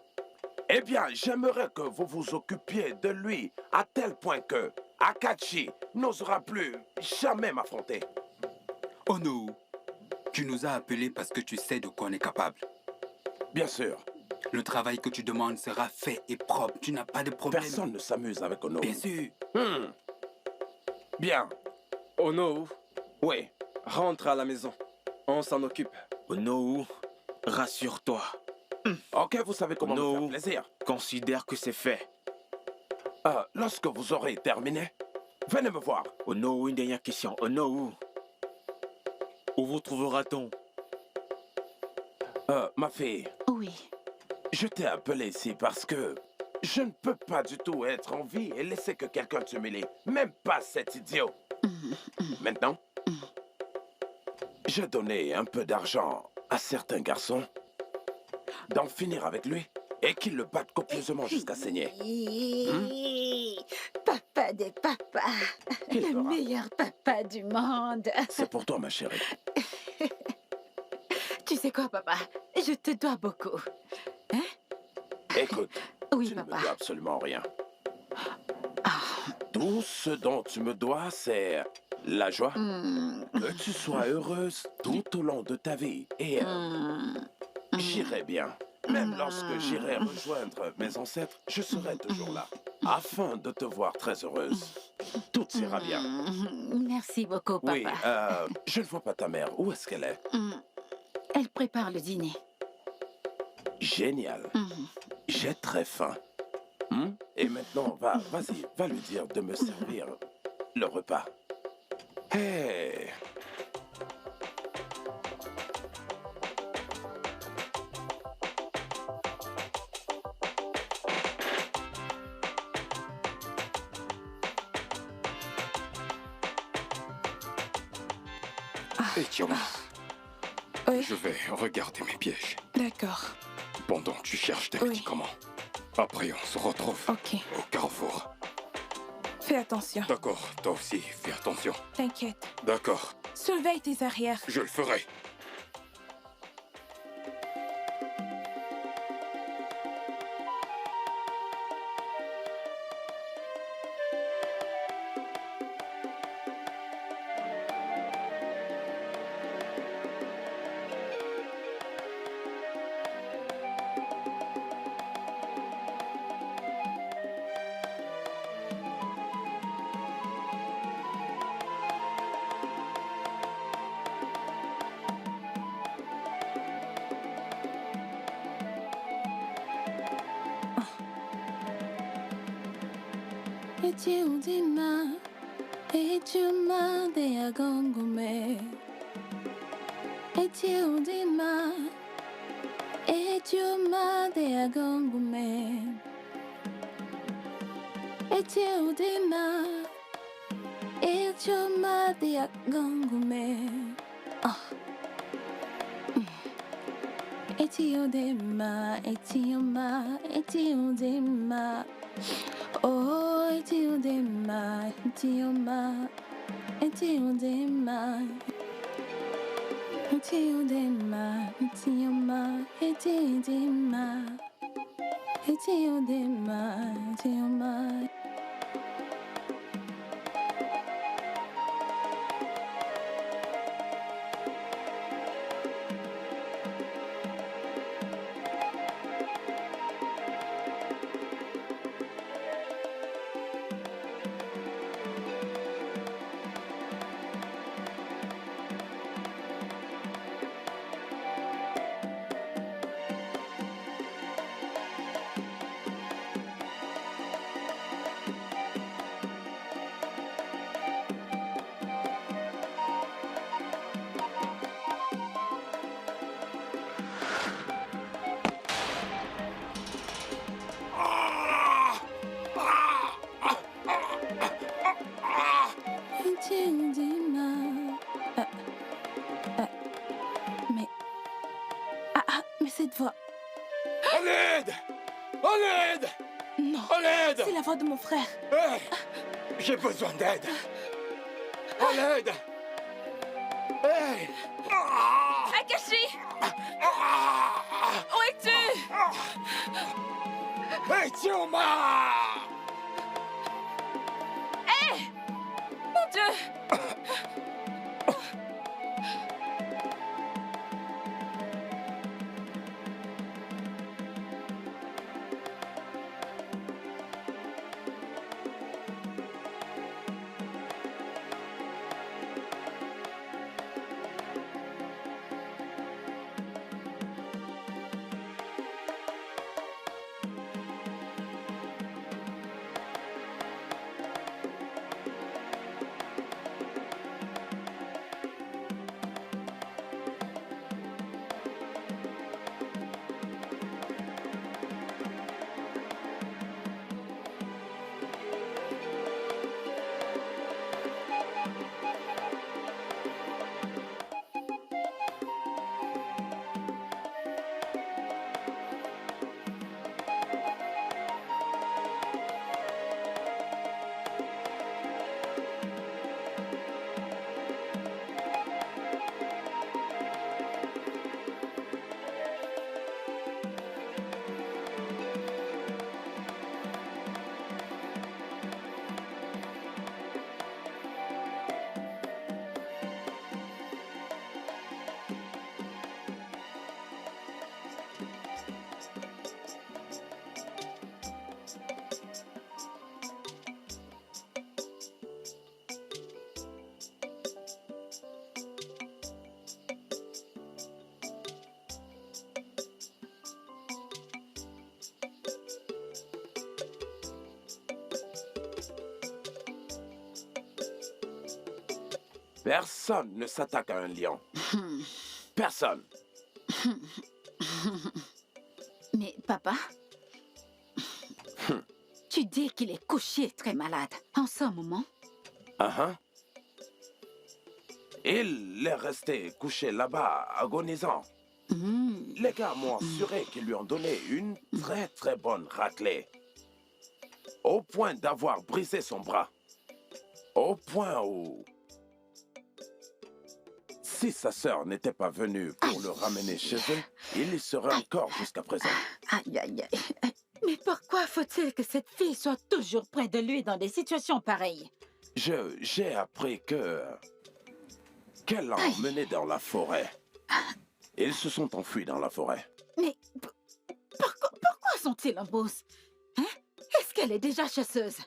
eh bien, j'aimerais que vous vous occupiez de lui à tel point que Akashi n'osera plus jamais m'affronter. Ono, tu nous as appelés parce que tu sais de quoi on est capable. Bien sûr, Le travail que tu demandes sera fait et propre. Tu n'as pas de problème. personne ne s'amuse avec Onowu. Bien sûr. Bien, Onowu, oui. rentre à la maison. On s'en occupe. Onowu, rassure-toi. Ok, vous savez comment me Onowu, faire plaisir. considère que c'est fait. Lorsque vous aurez terminé, venez me voir. Onowu, une dernière question. Onowu, où vous trouvera-t-on? Ma fille, Oui. je t'ai appelé ici parce que je ne peux pas du tout être en vie et laisser que quelqu'un t'humilie. Même pas cet idiot. Maintenant, j'ai donné un peu d'argent à certains garçons d'en finir avec lui et qu'ils le battent copieusement jusqu'à saigner. Papa des papas. Qu'il Le fera. meilleur papa du monde. C'est pour toi, ma chérie. Tu sais quoi, papa? Je te dois beaucoup. Écoute, Oui, tu ne me papa. dois absolument rien. Tout ce dont tu me dois, c'est la joie. Que tu sois heureuse tout au long de ta vie. Et j'irai bien. Même lorsque j'irai rejoindre mes ancêtres, je serai toujours là. Afin de te voir très heureuse. Tout ira bien. Merci beaucoup, papa. Oui, je ne vois pas ta mère. Où est-ce qu'elle est? Elle prépare le dîner. Génial. J'ai très faim. Et maintenant, vas-y, va lui dire de me servir le repas. Hey! Et Tioma, Oui, je vais regarder mes pièges d'accord. pendant que tu cherches tes Oui. médicaments. Après, on se retrouve Ok. au carrefour. Fais attention. D'accord, toi aussi, fais attention. T'inquiète. D'accord, Surveille tes arrières. je le ferai. Etiudima, Etiuma de Agongume. Etiudima, Etiuma de Agongume. Etiudima, Etiuma de Agongume. Etiudima, Etiuma, Etiudima. Oh, Etiudema, Etioma, Etiudema, Etiudema, Etioma, Etiudema, Etiudema, Etioma. Mais cette voix... À l'aide! À l'aide! Non, À l'aide! c'est la voix de mon frère. Hey, j'ai besoin d'aide! À l'aide! Hey! Akashi! Où es-tu? Hey, Tioma! Mon Dieu! Personne ne s'attaque à un lion. Personne. Mais papa, tu dis qu'il est couché très malade en ce moment. Il est resté couché là-bas, agonisant. Les gars m'ont assuré qu'ils lui ont donné une très bonne raclée. Au point d'avoir brisé son bras. Au point où... Si sa sœur n'était pas venue pour le ramener chez eux, il y serait encore jusqu'à présent. Aïe, aïe, aïe. Mais pourquoi faut-il que cette fille soit toujours près de lui dans des situations pareilles? J'ai appris qu'elle l'a emmené dans la forêt. Ils se sont enfuis dans la forêt. Mais pourquoi sont-ils en brousse? Hein? Est-ce qu'elle est déjà chasseuse?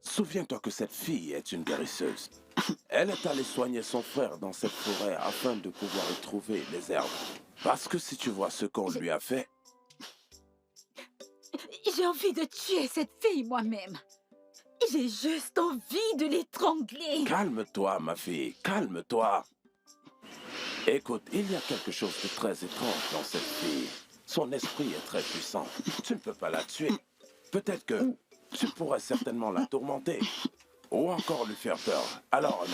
Souviens-toi que cette fille est une guérisseuse. Elle est allée soigner son frère dans cette forêt afin de pouvoir y trouver les herbes. Parce que si tu vois ce qu'on lui a fait... J'ai envie de tuer cette fille moi-même. J'ai juste envie de l'étrangler. Calme-toi, ma fille, calme-toi. Écoute, il y a quelque chose de très étrange dans cette fille. Son esprit est très puissant. Tu ne peux pas la tuer. Peut-être que tu pourrais certainement la tourmenter. Ou encore lui faire peur. Alors,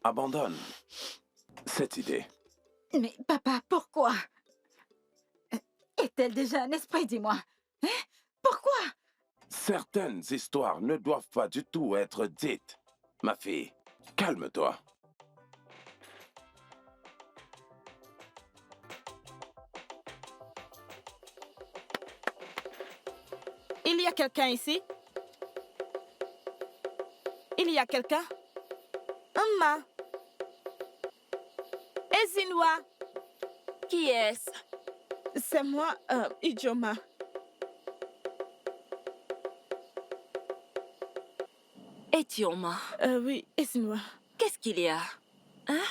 abandonne cette idée. Mais papa, pourquoi? Est-elle déjà un esprit, dis-moi? Hein? Pourquoi? Certaines histoires ne doivent pas du tout être dites. Ma fille, calme-toi. Il y a quelqu'un ici? Il y a quelqu'un? Amma. Ezinwa. Qui est-ce? C'est moi, Idioma. Etioma. Oui, Ezinwa. Qu'est-ce qu'il y a? Hein?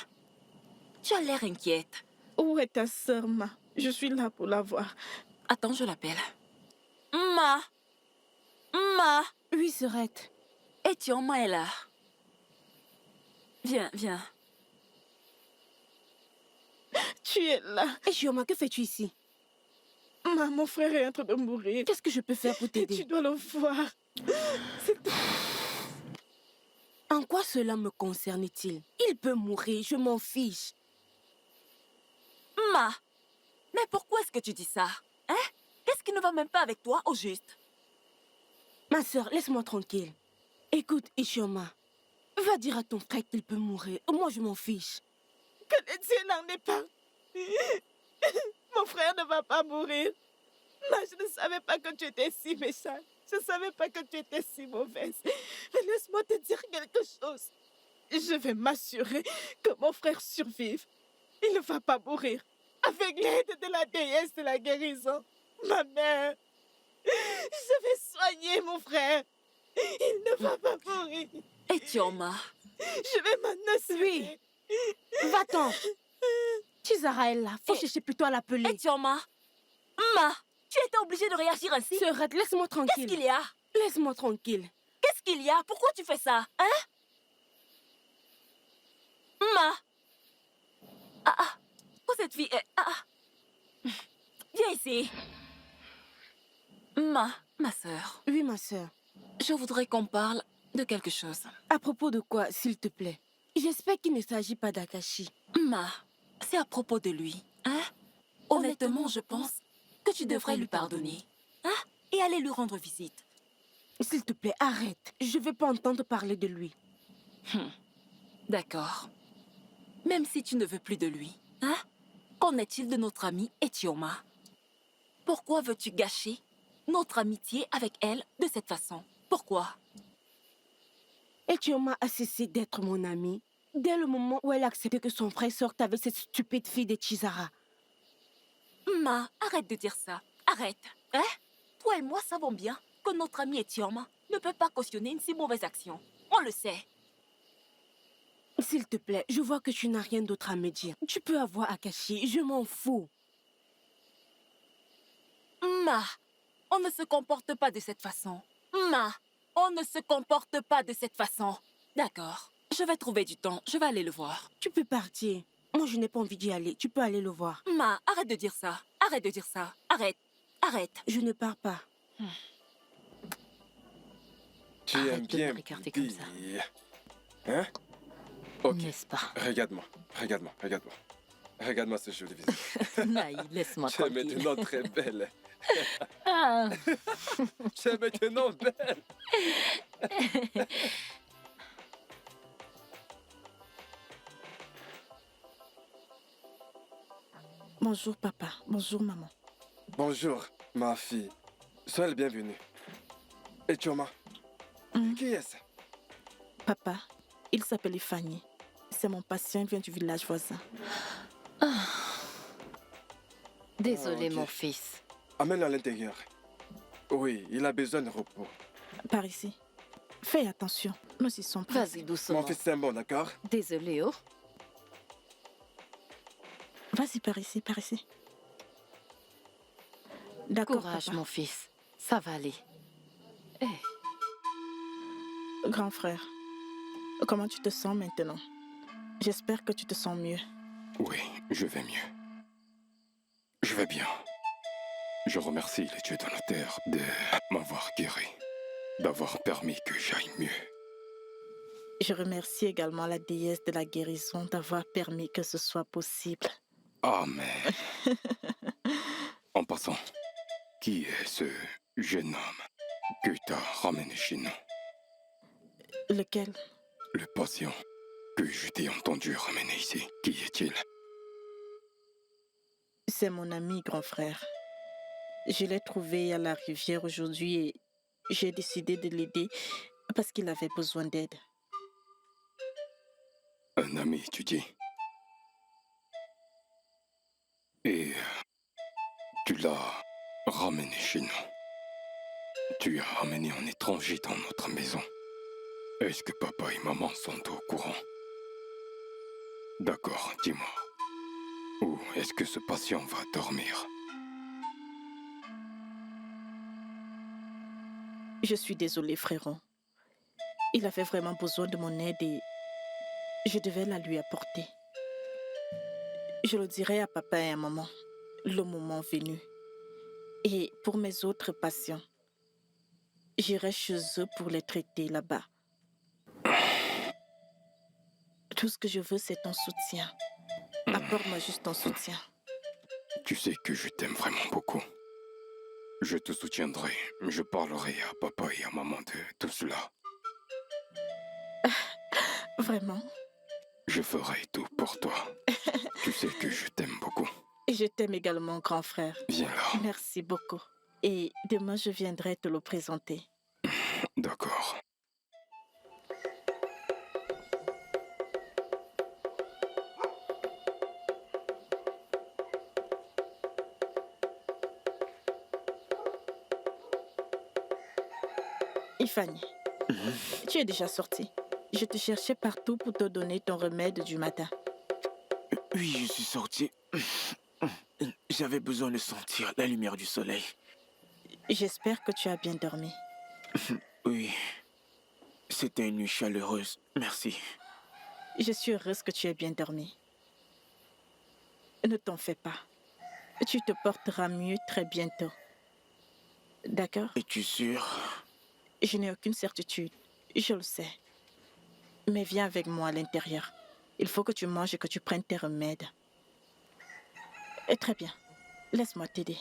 Tu as l'air inquiète. Où est ta sœur, Ma? Je suis là pour la voir. Attends, je l'appelle. Ma! Ma! Oui, Sœurette. Etioma est là. Viens, viens. Tu es là. Ezioma, que fais-tu ici? Ma, mon frère est en train de mourir. Qu'est-ce que je peux faire pour t'aider? Tu dois le voir. En quoi cela me concerne-t-il? Il peut mourir, je m'en fiche. Ma! Mais pourquoi est-ce que tu dis ça? Hein? Qu'est-ce qui ne va même pas avec toi, au juste? Ma sœur, laisse-moi tranquille. Écoute, Ichioma, va dire à ton frère qu'il peut mourir. Moi, je m'en fiche. Que le Dieu n'en est pas. Mon frère ne va pas mourir. Non, je ne savais pas que tu étais si méchante. Je ne savais pas que tu étais si mauvaise. Mais laisse-moi te dire quelque chose. Je vais m'assurer que mon frère survive. Il ne va pas mourir. Avec l'aide de la déesse de la guérison. Ma mère. Je vais soigner mon frère. Il ne va pas mourir. Etioma. Je vais m'en assurer. Oui. Va-t'en. Chizara est là. Faut chercher plutôt à l'appeler. Etioma. Ma, tu étais obligée de réagir ainsi. Sœurette, laisse-moi tranquille. Qu'est-ce qu'il y a? Laisse-moi tranquille. Qu'est-ce qu'il y a? Pourquoi tu fais ça? Hein? Ma. Où cette fille est? Viens ici. Ma sœur. Oui, ma sœur. Je voudrais qu'on parle de quelque chose. À propos de quoi, s'il te plaît? J'espère qu'il ne s'agit pas d'Akashi. Ma, c'est à propos de lui, hein? Honnêtement, je pense que tu devrais lui pardonner, hein? Et aller lui rendre visite. S'il te plaît, arrête. Je ne veux pas entendre parler de lui. D'accord. Même si tu ne veux plus de lui, hein? Qu'en est-il de notre amie Etioma? Pourquoi veux-tu gâcher notre amitié avec elle de cette façon? Pourquoi? Etioma a cessé d'être mon amie dès le moment où elle a accepté que son frère sorte avec cette stupide fille de Chizara. Ma, arrête de dire ça. Arrête. Hein? Toi et moi savons bien que notre amie Etioma ne peut pas cautionner une si mauvaise action. On le sait. S'il te plaît, je vois que tu n'as rien d'autre à me dire. Tu peux avoir Akashi, je m'en fous. Ma, on ne se comporte pas de cette façon. Ma, on ne se comporte pas de cette façon. D'accord. Je vais trouver du temps. Je vais aller le voir. Tu peux partir. Moi, je n'ai pas envie d'y aller. Tu peux aller le voir. Ma, arrête de dire ça. Arrête de dire ça. Arrête. Arrête. Je ne pars pas. Tu aimes bien regarder comme ça. Hein? Ok. N'est-ce pas? Regarde-moi, regarde-moi, regarde-moi. Regarde-moi ce joli visage. Naï, laisse-moi Tu es tranquille. maintenant très belle. Ah. Tu es maintenant belle. Bonjour, papa. Bonjour, maman. Bonjour, ma fille. Sois le bienvenu. Et Choma, qui est-ce? Papa, il s'appelle Fanny. C'est mon patient, il vient du village voisin. Désolé, ok. mon fils. Amène-le à l'intérieur. Oui, il a besoin de repos. Par ici. Fais attention, nous y sommes prêts. Vas-y doucement. Mon fils, c'est bon, d'accord? Désolé, oh. Vas-y, par ici, par ici. D'accord, Courage, papa. mon fils. Ça va aller. Grand frère, comment tu te sens maintenant? J'espère que tu te sens mieux. Oui, je vais mieux. Je vais bien. Je remercie les dieux de la terre de m'avoir guéri, d'avoir permis que j'aille mieux. Je remercie également la déesse de la guérison d'avoir permis que ce soit possible. Amen. En passant, qui est ce jeune homme que t'as ramené chez nous? Lequel? Le patient que je t'ai entendu ramener ici. Qui est-il? C'est mon ami, grand frère. Je l'ai trouvé à la rivière aujourd'hui et j'ai décidé de l'aider parce qu'il avait besoin d'aide. Un ami, tu dis? Et tu l'as ramené chez nous. Tu as ramené un étranger dans notre maison. Est-ce que papa et maman sont au courant? D'accord, dis-moi. Où est-ce que ce patient va dormir? Je suis désolée, frérot. Il avait vraiment besoin de mon aide et je devais la lui apporter. Je le dirai à papa et à maman, le moment venu. Et pour mes autres patients, j'irai chez eux pour les traiter là-bas. Tout ce que je veux, c'est ton soutien. Apporte-moi juste ton soutien. Tu sais que je t'aime vraiment beaucoup. Je te soutiendrai. Je parlerai à papa et à maman de tout cela. Vraiment? Je ferai tout pour toi. Tu sais que je t'aime beaucoup. Et je t'aime également, grand frère. Viens là. Merci beaucoup. Et demain, je viendrai te le présenter. D'accord. Ifani, tu es déjà sorti. Je te cherchais partout pour te donner ton remède du matin. Oui, je suis sorti. J'avais besoin de sentir la lumière du soleil. J'espère que tu as bien dormi. Oui. C'était une nuit chaleureuse. Merci. Je suis heureuse que tu aies bien dormi. Ne t'en fais pas. Tu te porteras mieux très bientôt. D'accord? Es-tu sûr? Je n'ai aucune certitude. Je le sais. Mais viens avec moi à l'intérieur. Il faut que tu manges et que tu prennes tes remèdes. Et très bien. Laisse-moi t'aider.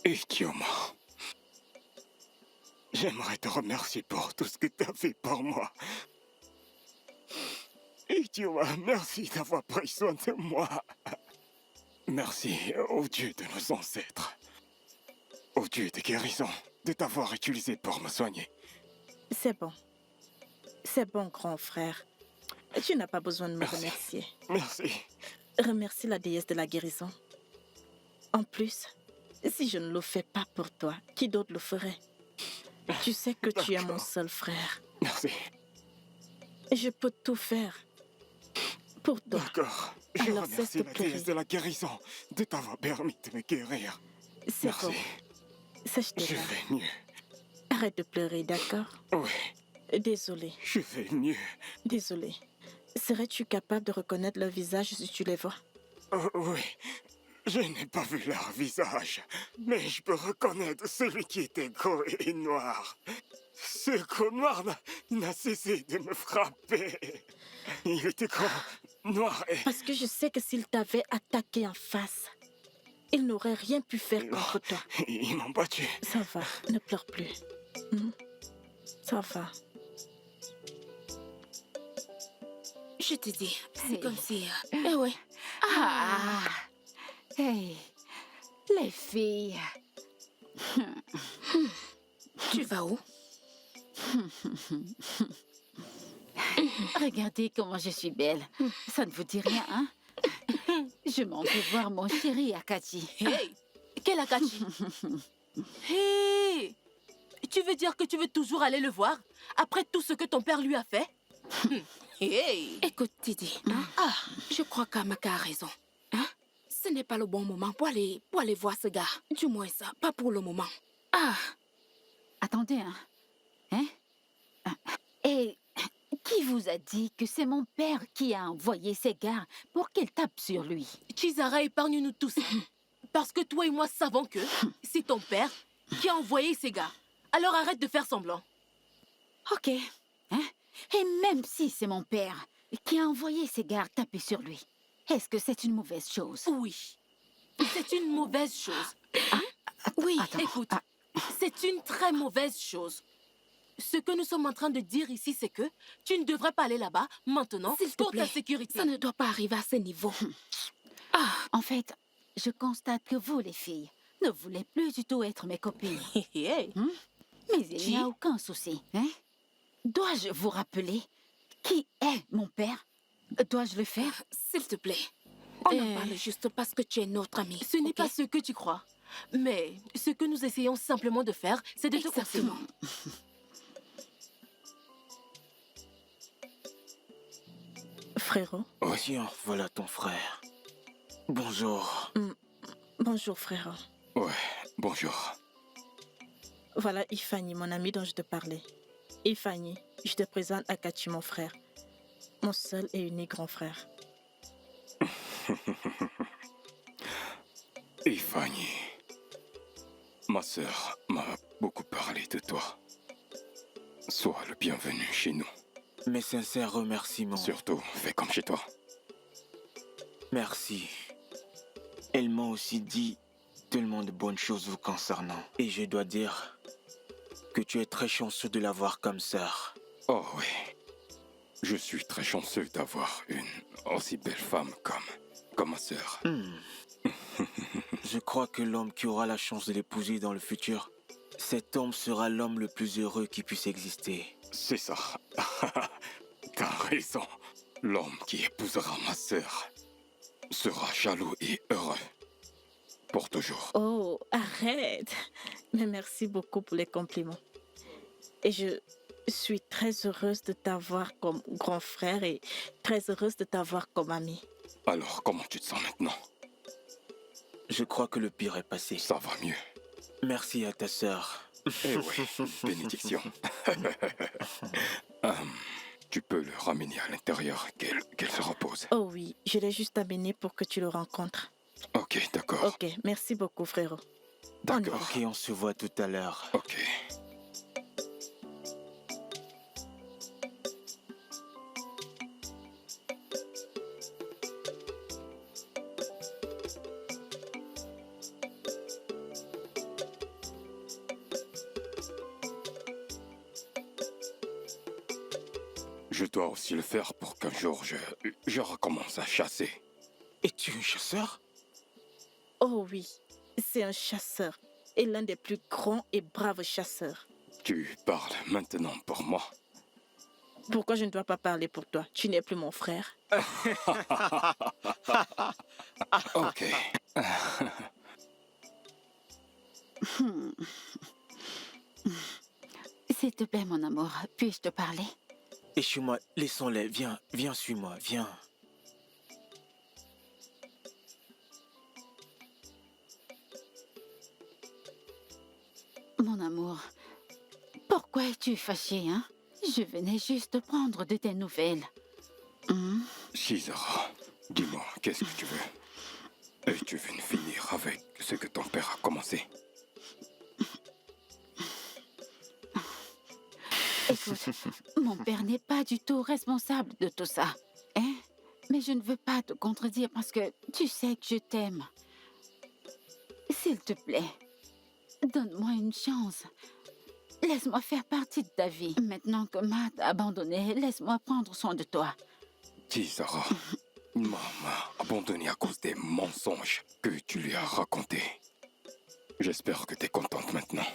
Idioma, j'aimerais te remercier pour tout ce que tu as fait pour moi. Idioma, merci d'avoir pris soin de moi. Merci au Dieu de nos ancêtres, au Dieu de guérison, de t'avoir utilisé pour me soigner. C'est bon. C'est bon, grand frère. Tu n'as pas besoin de me Merci. remercier. Merci. Remercie la déesse de la guérison. En plus, si je ne le fais pas pour toi, qui d'autre le ferait? Tu sais que tu es mon seul frère. Merci. Je peux tout faire pour toi. D'accord. Je Alors, remercie cesse de la pleurer. déesse de la guérison de t'avoir permis de me guérir. C'est Merci. bon. Sache Je déjà. vais mieux. Arrête de pleurer, d'accord? Oui. Désolée, Je vais mieux. désolée. Serais-tu capable de reconnaître leur visage si tu les vois? Oh, oui, je n'ai pas vu leur visage, mais je peux reconnaître celui qui était gros et noir. Ce gros noir n'a cessé de me frapper. Il était grand, noir et... Parce que je sais que s'il t'avait attaqué en face, il n'aurait rien pu faire contre toi. Ils m'ont battu. Ça va, ne pleure plus. Hmm? Ça va. Je te dis, c'est Hey. comme si... Eh ouais. Ah. Hey, les filles. Tu vas où? Regardez comment je suis belle. Ça ne vous dit rien, hein? Je m'en vais voir mon chéri Akachi. Hey! Quel Akachi? Hey! Tu veux dire que tu veux toujours aller le voir après tout ce que ton père lui a fait? Hey! Écoute, Didi, je crois qu'Amaka a raison. Hein? Ce n'est pas le bon moment pour aller voir ce gars. Du moins ça, pas pour le moment. Attendez, hein? Et qui vous a dit que c'est mon père qui a envoyé ces gars pour qu'ils tapent sur lui? Chizara, épargne-nous tous. Parce que toi et moi savons que c'est ton père qui a envoyé ces gars. Alors arrête de faire semblant. Ok. Hein? Et même si c'est mon père qui a envoyé ces gars taper sur lui, est-ce que c'est une mauvaise chose? Oui. C'est une mauvaise chose. Oui, Attends. Écoute, c'est une très mauvaise chose. Ce que nous sommes en train de dire ici, c'est que tu ne devrais pas aller là-bas maintenant s'il te pour plaît. ta sécurité. Ça ne doit pas arriver à ce niveau. En fait, je constate que vous, les filles, ne voulez plus du tout être mes copines. Hey. Mais il n'y a aucun souci, hein? Dois-je vous rappeler qui est mon père? Dois-je le faire? S'il te plaît. On en parle juste parce que tu es notre ami. Ce n'est ok? pas ce que tu crois. Mais ce que nous essayons simplement de faire, c'est de te conseiller. Exactement. Frérot. Tiens, voilà ton frère. Bonjour. Bonjour, frérot. Ouais, bonjour. Voilà Ifani, mon ami dont je te parlais. Ifani, je te présente Akachi, mon frère. Mon seul et unique grand frère. Et Fanny, ma sœur m'a beaucoup parlé de toi. Sois le bienvenu chez nous. Mes sincères remerciements. Surtout, fais comme chez toi. Merci. Elle m'a aussi dit tellement de bonnes choses vous concernant. Et je dois dire que tu es très chanceux de l'avoir comme sœur. Oh oui. Je suis très chanceux d'avoir une aussi belle femme comme ma sœur. Je crois que l'homme qui aura la chance de l'épouser dans le futur, cet homme sera l'homme le plus heureux qui puisse exister. C'est ça. T'as raison. L'homme qui épousera ma sœur sera jaloux et heureux. Pour toujours. Oh, arrête. Mais merci beaucoup pour les compliments. Et je suis très heureuse de t'avoir comme grand frère et très heureuse de t'avoir comme ami. Alors, comment tu te sens maintenant? Je crois que le pire est passé. Ça va mieux. Merci à ta sœur. Eh oui, bénédiction. Tu peux le ramener à l'intérieur, qu'elle se repose. Oh oui, je l'ai juste amené pour que tu le rencontres. Ok, d'accord. Ok, merci beaucoup, frérot. D'accord. Ok, on se voit tout à l'heure. Ok. Je dois aussi le faire pour qu'un jour je recommence à chasser. Es-tu un chasseur? Oh oui, c'est un chasseur et l'un des plus grands et braves chasseurs. Tu parles maintenant pour moi. Pourquoi je ne dois pas parler pour toi? Tu n'es plus mon frère. Ok. S'il te plaît, mon amour, puis-je te parler? Eshuma, laissons-les. Viens, viens, suis-moi, viens. Mon amour, pourquoi es-tu fâché, hein? Je venais juste prendre de tes nouvelles. Chizara, dis-moi, qu'est-ce que tu veux? Et tu veux finir avec ce que ton père a commencé? Écoute, mon père n'est pas du tout responsable de tout ça. Hein? Mais je ne veux pas te contredire parce que tu sais que je t'aime. S'il te plaît, donne-moi une chance. Laisse-moi faire partie de ta vie. Maintenant que Matt a abandonné, laisse-moi prendre soin de toi. Chizara, maman m'a abandonné à cause des mensonges que tu lui as racontés. J'espère que tu es contente maintenant.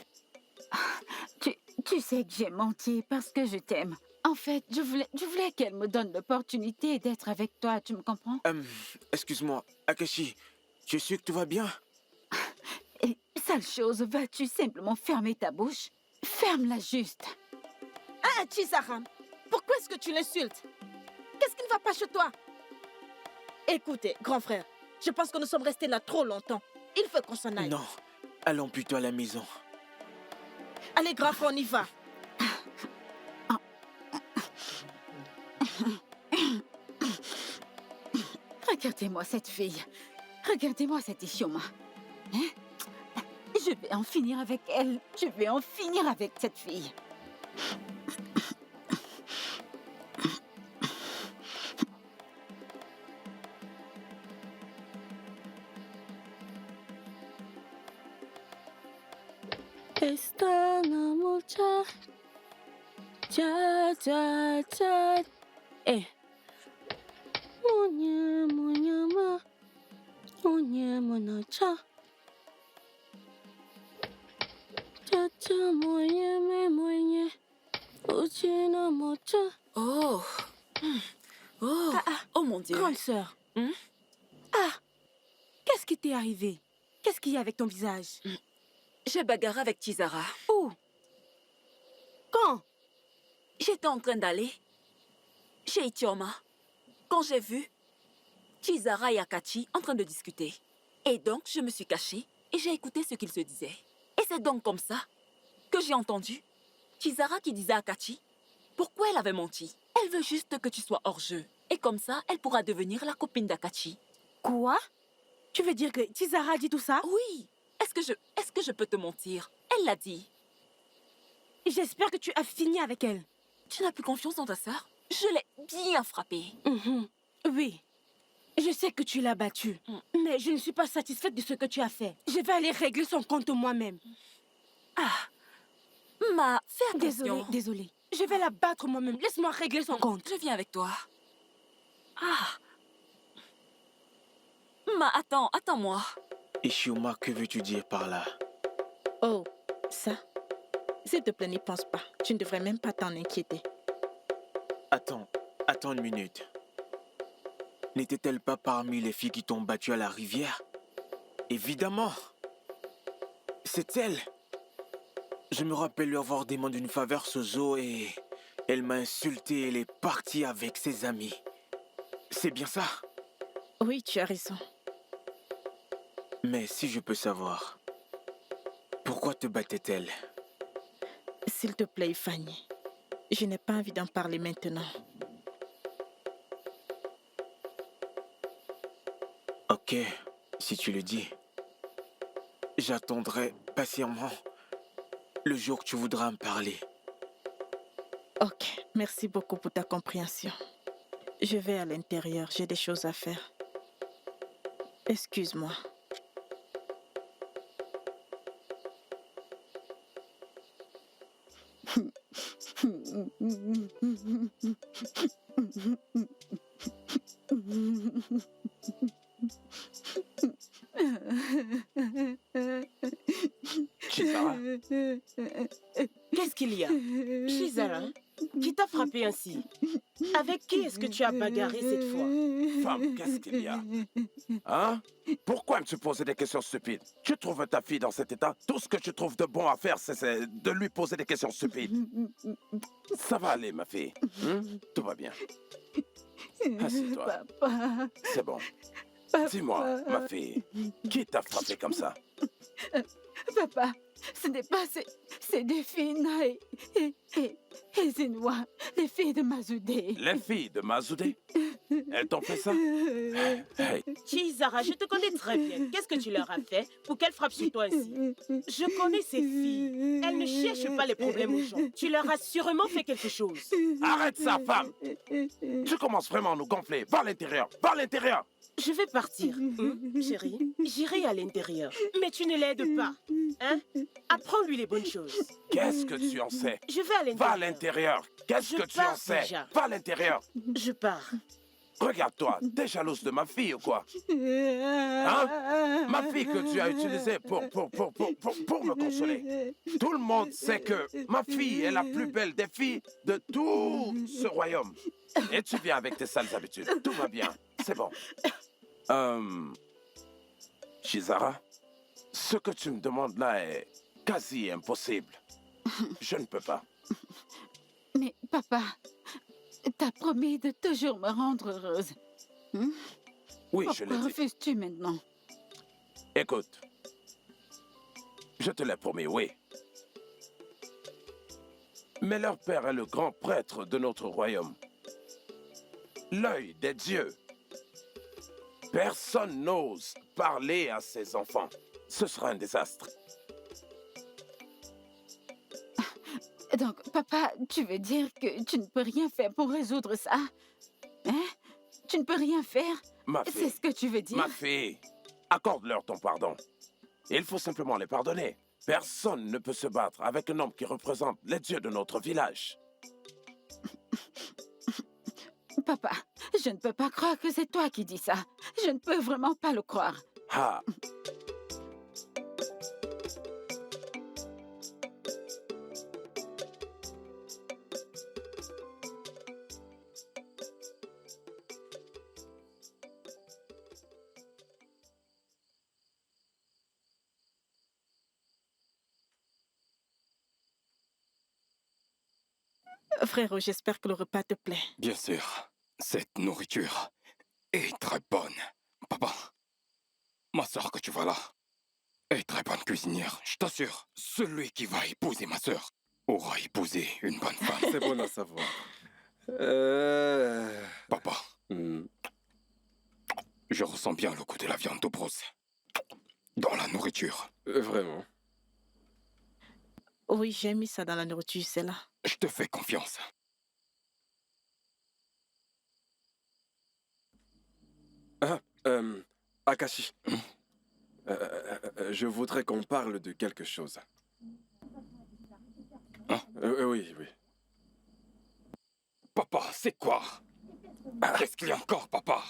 Tu sais que j'ai menti parce que je t'aime. En fait, je voulais qu'elle me donne l'opportunité d'être avec toi, tu me comprends? Excuse-moi, Akashi, tu es sûr que tout va bien? Et sale chose, vas-tu simplement fermer ta bouche? Ferme-la juste. Ah, Chizara, pourquoi est-ce que tu l'insultes? Qu'est-ce qui ne va pas chez toi? Écoutez, grand frère, je pense que nous sommes restés là trop longtemps. Il faut qu'on s'en aille. Non, allons plutôt à la maison. Allez, grand frère, on y va. Regardez-moi cette fille. Regardez-moi cette Ishioma. Hein? Je vais en finir avec elle. Je vais en finir avec cette fille. Esta la mucha. Cha, cha, cha. Eh. Munya, munya, ma. Munya, munya, cha. Cha, cha, munya, me, munya. Uchina, mocha. Oh. Oh. Oh mon Dieu. Grande sœur. Ah. Qu'est-ce qui t'est arrivé? Qu'est-ce qu'il y a avec ton visage? J'ai bagarré avec Chizara. Où? Quand? J'étais en train d'aller chez Ichioma quand j'ai vu Chizara et Akachi en train de discuter. Et donc, je me suis cachée et j'ai écouté ce qu'ils se disaient. Et c'est donc comme ça que j'ai entendu Chizara qui disait à Akachi pourquoi elle avait menti. Elle veut juste que tu sois hors jeu. Et comme ça, elle pourra devenir la copine d'Akachi. Quoi? Tu veux dire que Chizara a dit tout ça? Oui. Est-ce que je peux te mentir? Elle l'a dit. J'espère que tu as fini avec elle. Tu n'as plus confiance en ta sœur? Je l'ai bien frappée. Oui. Je sais que tu l'as battue. Mais je ne suis pas satisfaite de ce que tu as fait. Je vais aller régler son compte moi-même. Fais attention. Désolée. Je vais la battre moi-même. Laisse-moi régler son compte. Je viens avec toi. Attends-moi. Ishioma, que veux-tu dire par là? Oh, ça? S'il te plaît, n'y pense pas. Tu ne devrais même pas t'en inquiéter. Attends une minute. N'était-elle pas parmi les filles qui t'ont battu à la rivière? Évidemment. C'est elle. Je me rappelle lui avoir demandé une faveur ce zoo et elle m'a insulté et elle est partie avec ses amis. C'est bien ça? Oui, tu as raison. Mais si je peux savoir, pourquoi te battait-elle? S'il te plaît, Fanny. Je n'ai pas envie d'en parler maintenant. Ok, si tu le dis. J'attendrai patiemment le jour que tu voudras me parler. Ok, merci beaucoup pour ta compréhension. Je vais à l'intérieur, j'ai des choses à faire. Excuse-moi. Chizara, Qu'est-ce qu'il y a? Chizara, qui t'a frappé ainsi? Avec qui est-ce que tu as bagarré cette fois? femme, qu'est-ce qu'il y a? Hein? Pourquoi me poser des questions stupides? Tu trouves ta fille dans cet état? Tout ce que tu trouves de bon à faire, c'est de lui poser des questions stupides. Ça va aller, ma fille. Tout va bien. Assieds-toi. Papa. C'est bon. Papa. Dis-moi, ma fille, qui t'a frappé comme ça? Papa, ce C'est des filles Nae et Zenwa, les filles de Mazoudé. Les filles de Mazoudé? Elles t'ont fait ça? Hey, Chizara, je te connais très bien. Qu'est-ce que tu leur as fait pour qu'elles frappent sur toi ainsi? Je connais ces filles. Elles ne cherchent pas les problèmes aux gens. Tu leur as sûrement fait quelque chose. arrête ça, femme! Tu commences vraiment à nous gonfler. Va à l'intérieur! Va à l'intérieur! Je vais partir, chérie. J'irai à l'intérieur. Mais tu ne l'aides pas. Hein? Apprends-lui les bonnes choses. Qu'est-ce que tu en sais? Je vais à l'intérieur. Va à l'intérieur! Qu'est-ce Je que tu en pars sais? déjà. Va à l'intérieur! Je pars. Regarde-toi, t'es jalouse de ma fille ou quoi? Hein? Ma fille que tu as utilisée pour me consoler. Tout le monde sait que ma fille est la plus belle des filles de tout ce royaume. Et tu viens avec tes sales habitudes. Tout va bien, c'est bon. Shizara, ce que tu me demandes là est quasi impossible. Je ne peux pas. Mais papa, t'as promis de toujours me rendre heureuse. Oui, je l'ai Pourquoi dit. refuses-tu maintenant? Écoute, je te l'ai promis, oui. Mais leur père est le grand prêtre de notre royaume. L'œil des dieux. Personne n'ose parler à ses enfants. Ce sera un désastre. Donc, papa, tu veux dire que tu ne peux rien faire pour résoudre ça? Hein? Tu ne peux rien faire? Ma C'est fille, ce que tu veux dire? ma fille, accorde-leur ton pardon. Il faut simplement les pardonner. Personne ne peut se battre avec un homme qui représente les dieux de notre village. Papa, je ne peux pas croire que c'est toi qui dis ça. Je ne peux vraiment pas le croire. Ah, Frérot, j'espère que le repas te plaît. Bien sûr, cette nourriture est très bonne. Papa, ma soeur que tu vois là est très bonne cuisinière, je t'assure. Celui qui va épouser ma soeur aura épousé une bonne femme. C'est bon à savoir. Papa, je ressens bien le goût de la viande de brosse dans la nourriture. Vraiment. Oui, j'ai mis ça dans la nourriture, c'est là. Je te fais confiance. Akashi. Je voudrais qu'on parle de quelque chose. Hein? Oui, oui. Papa, c'est quoi? Qu'est-ce qu'il y a encore, papa?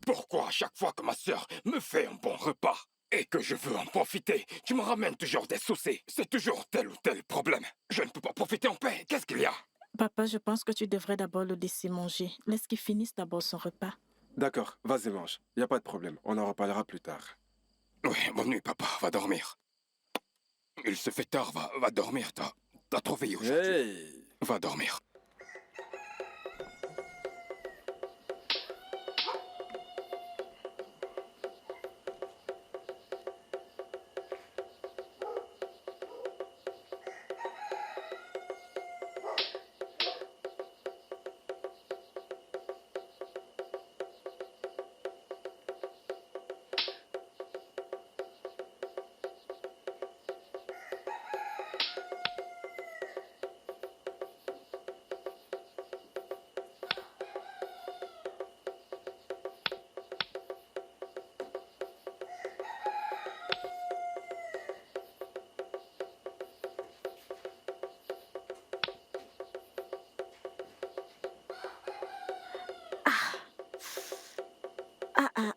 Pourquoi à chaque fois que ma sœur me fait un bon repas et que je veux en profiter, tu me ramènes toujours des soucis? C'est toujours tel ou tel problème. Je ne peux pas profiter en paix. Qu'est-ce qu'il y a? Papa, je pense que tu devrais d'abord le laisser manger. Laisse qu'il finisse d'abord son repas. D'accord, vas-y, mange. Y a pas de problème. On en reparlera plus tard. Oui, bonne nuit, papa. Va dormir. Il se fait tard. Va dormir. T'as trop veillé aujourd'hui. Hey! Va dormir.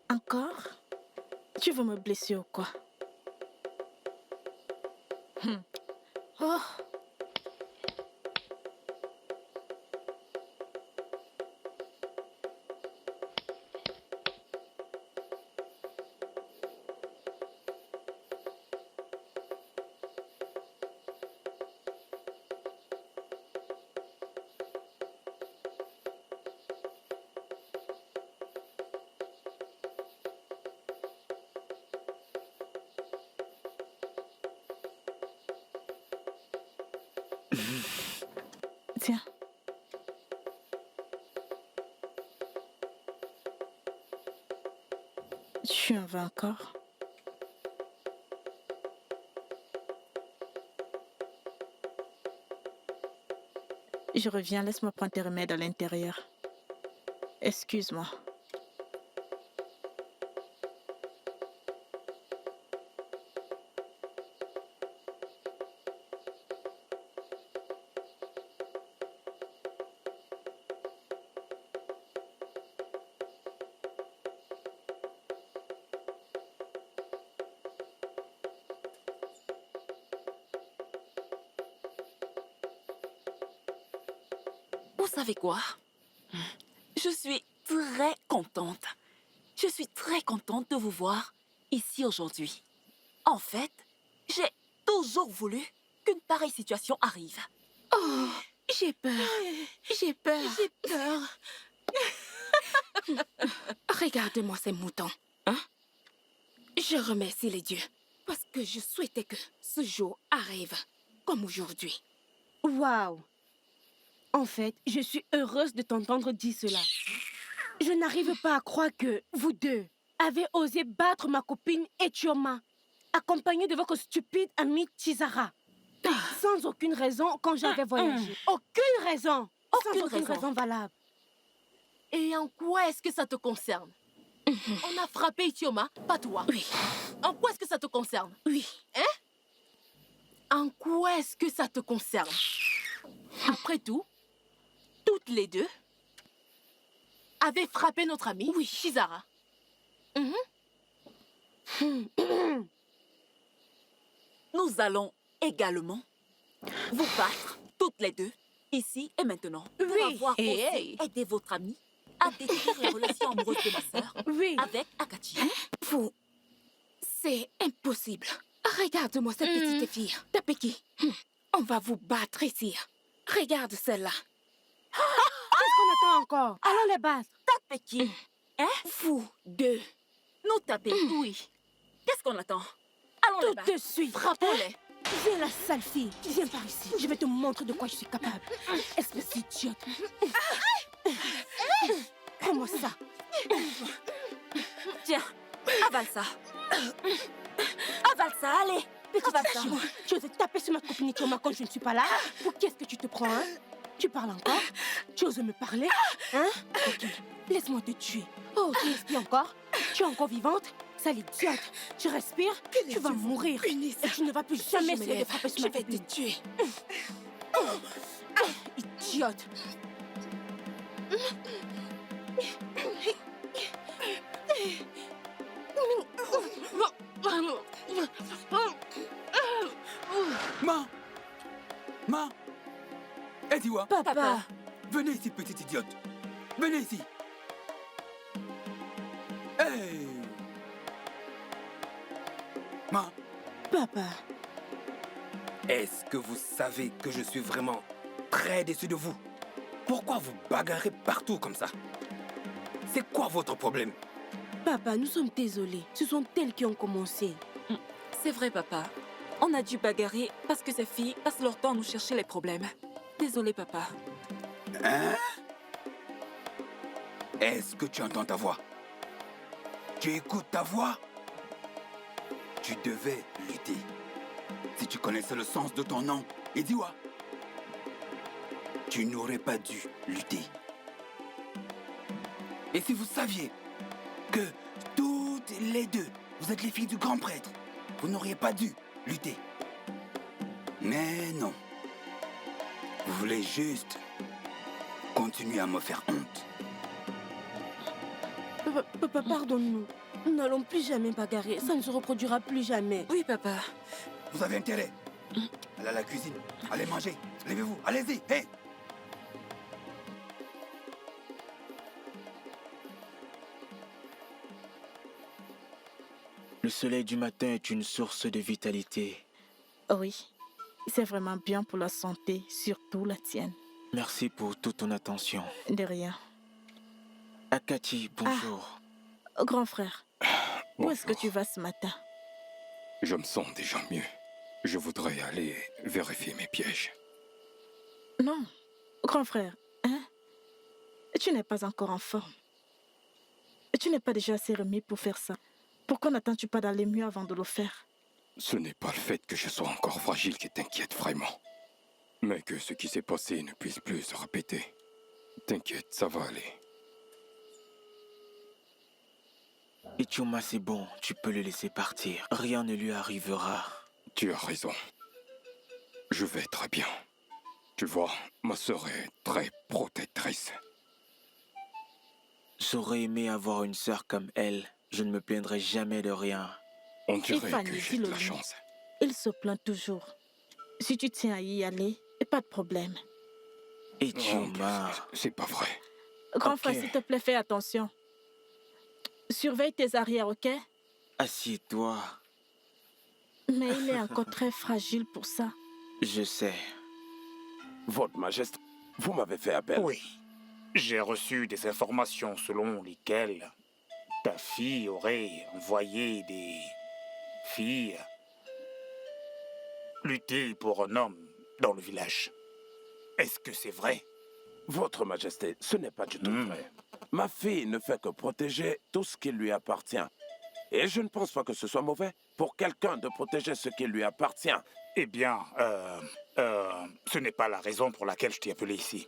Encore? Tu veux me blesser ou quoi? Oh! Tiens. Tu en veux encore? Je reviens, laisse-moi prendre tes remèdes à l'intérieur. Excuse-moi. Vous savez quoi? Je suis très contente. Je suis très contente de vous voir ici aujourd'hui. En fait, j'ai toujours voulu qu'une pareille situation arrive. Oh, j'ai peur. J'ai peur. J'ai peur. Regarde-moi ces moutons. Hein? Je remercie les dieux parce que je souhaitais que ce jour arrive comme aujourd'hui. Waouh! En fait, je suis heureuse de t'entendre dire cela. Je n'arrive pas à croire que vous deux avez osé battre ma copine Etioma, accompagnée de votre stupide amie Chizara. Sans aucune raison quand j'avais voyagé. Aucune raison! Sans aucune raison valable. Et en quoi est-ce que ça te concerne? On a frappé Etioma, pas toi. Oui. En quoi est-ce que ça te concerne? Oui. Hein? En quoi est-ce que ça te concerne? Après tout, toutes les deux avaient frappé notre amie, Oui. Chizara. Nous allons également vous battre, toutes les deux, ici et maintenant, pour Oui. avoir osé aider votre amie à détruire les relations amoureuses de ma sœur Oui. avec Akachi. Vous, c'est impossible. Regarde-moi cette petite fille. Tapeki. On va vous battre ici. Regarde celle-là. Qu'est-ce qu'on attend encore? Allons les battre. Tapeki. Hein? Vous deux. Nous taper, oui. Qu'est-ce qu'on attend? Allons les Tout battre. de suite. Frappons-les. Viens la sale fille. Viens par ici. Je vais te montrer de quoi je suis capable. Espèce d'idiote. Prends-moi ça. Tiens, avale ça. Avale ça, allez. Avale ça. Tu oses taper sur ma copine Etioma quand je ne suis pas là? Pour qui est-ce que tu te prends, hein? Tu parles encore? Tu oses me parler? Hein? Ok, laisse-moi te tuer. Oh, tu respires encore? Tu es encore vivante? Sale idiote. Tu respires? Tu vas mourir. Et tu ne vas plus jamais essayer de frapper sur ma copine. Je vais te tuer. Idiote. Ma Ediwa, Papa. venez ici, petite idiote. Venez ici. Hey Ma, Papa. est-ce que vous savez que je suis vraiment très déçu de vous? Pourquoi vous bagarrez partout comme ça? C'est quoi votre problème? Papa, nous sommes désolés. Ce sont elles qui ont commencé. C'est vrai, papa. On a dû bagarrer parce que ces filles passent leur temps à nous chercher les problèmes. Désolé, papa. Hein? Est-ce que tu entends ta voix? Tu écoutes ta voix? Tu devais lutter. Si tu connaissais le sens de ton nom, Ediwa, tu n'aurais pas dû lutter. Et si vous saviez que toutes les deux, vous êtes les filles du grand prêtre, vous n'auriez pas dû lutter. Mais non. Vous voulez juste continuer à me faire honte. Papa, pardonne-nous. Nous n'allons plus jamais bagarrer. Ça ne se reproduira plus jamais. Oui, papa. Vous avez intérêt. Allez à la cuisine. Allez manger. Levez-vous. Allez-y. Hey! Le soleil du matin est une source de vitalité. Oui, c'est vraiment bien pour la santé, surtout la tienne. Merci pour toute ton attention. De rien. Akachi, bonjour. Grand frère, où est-ce que tu vas ce matin? Je me sens déjà mieux. Je voudrais aller vérifier mes pièges. Non, grand frère, hein? Tu n'es pas encore en forme. Tu n'es pas déjà assez remis pour faire ça. Pourquoi n'attends-tu pas d'aller mieux avant de le faire? Ce n'est pas le fait que je sois encore fragile qui t'inquiète vraiment. Mais que ce qui s'est passé ne puisse plus se répéter. T'inquiète, ça va aller. Itioma, c'est bon, tu peux le laisser partir. Rien ne lui arrivera. Tu as raison. Je vais très bien. Tu vois, ma sœur est très protectrice. J'aurais aimé avoir une sœur comme elle. Je ne me plaindrai jamais de rien. On dirait Fanny, que j'ai de la dis-le-lui. chance. Il se plaint toujours. Si tu tiens à y aller, pas de problème. Itioma. C'est pas vrai. Grand Ok. frère, s'il te plaît, fais attention. Surveille tes arrières, ok? Assieds-toi. Mais il est encore très fragile pour ça. Je sais. Votre Majesté, vous m'avez fait appel. Oui. J'ai reçu des informations selon lesquelles ta fille aurait envoyé des filles lutter pour un homme dans le village. Est-ce que c'est vrai? Votre Majesté, ce n'est pas du tout vrai. Ma fille ne fait que protéger tout ce qui lui appartient. Et je ne pense pas que ce soit mauvais pour quelqu'un de protéger ce qui lui appartient. Eh bien, ce n'est pas la raison pour laquelle je t'ai appelé ici.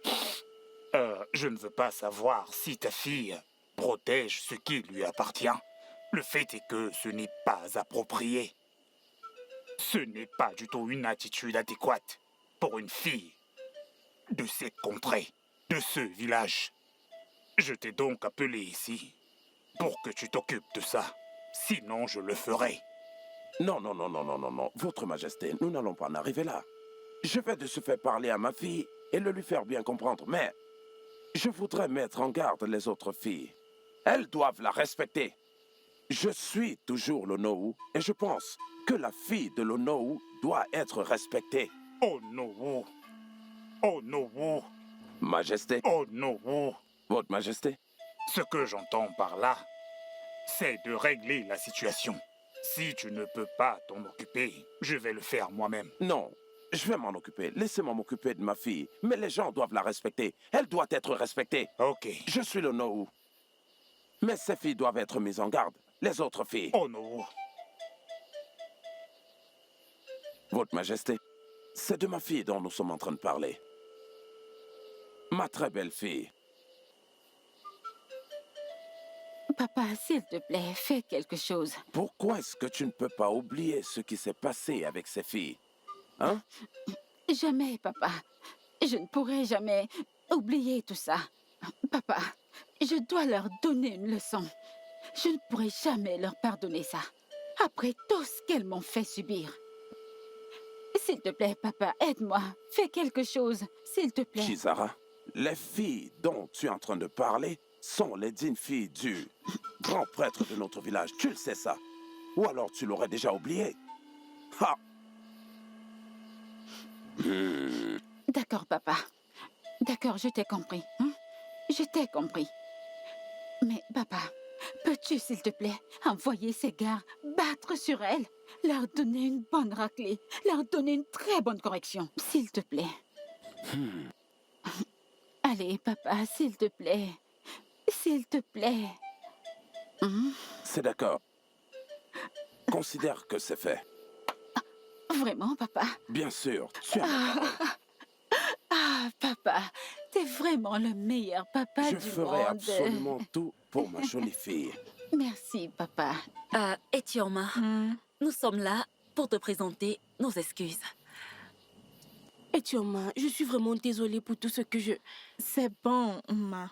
Je ne veux pas savoir si ta fille protège ce qui lui appartient. Le fait est que ce n'est pas approprié. Ce n'est pas du tout une attitude adéquate pour une fille de cette contrée, de ce village. Je t'ai donc appelé ici pour que tu t'occupes de ça. Sinon, je le ferai. Non, non, non, non, non, non, non. Votre Majesté, nous n'allons pas en arriver là. Je vais de ce fait parler à ma fille et le lui faire bien comprendre, mais je voudrais mettre en garde les autres filles. Elles doivent la respecter. Je suis toujours l'Onowu et je pense que la fille de l'Onowu doit être respectée. Oh no! Oh no! Majesté, Oh no! Votre Majesté, Ce que j'entends par là, c'est de régler la situation. Si tu ne peux pas t'en occuper, je vais le faire moi-même. non, je vais m'en occuper. Laissez-moi m'occuper de ma fille. Mais les gens doivent la respecter. Elle doit être respectée. Ok. Je suis l'Onowu. Mais ces filles doivent être mises en garde. Les autres filles. Oh no! Votre Majesté, c'est de ma fille dont nous sommes en train de parler. Ma très belle fille. Papa, s'il te plaît, fais quelque chose. Pourquoi est-ce que tu ne peux pas oublier ce qui s'est passé avec ces filles? Hein? Jamais, papa. Je ne pourrai jamais oublier tout ça. Papa, je dois leur donner une leçon. Je ne pourrai jamais leur pardonner ça. Après tout ce qu'elles m'ont fait subir. S'il te plaît, papa, aide-moi. Fais quelque chose, s'il te plaît. Chizara, les filles dont tu es en train de parler sont les dignes filles du grand prêtre de notre village. Tu le sais ça. Ou alors tu l'aurais déjà oublié. Ha! D'accord, papa. D'accord, je t'ai compris. Hein? Je t'ai compris. Mais, papa, peux-tu, s'il te plaît, envoyer ces gars battre sur elles, leur donner une bonne raclée, leur donner une très bonne correction, s'il te plaît. Allez, papa, s'il te plaît. S'il te plaît. C'est d'accord. Considère que c'est fait. Vraiment, papa? Bien sûr, tu as ma parole. Ah, papa, t'es vraiment le meilleur papa Je du ferai monde. absolument tout pour ma jolie fille. Merci, papa. Etioma, nous sommes là pour te présenter nos excuses. Etioma, je suis vraiment désolée pour tout ce que je... C'est bon, Ma.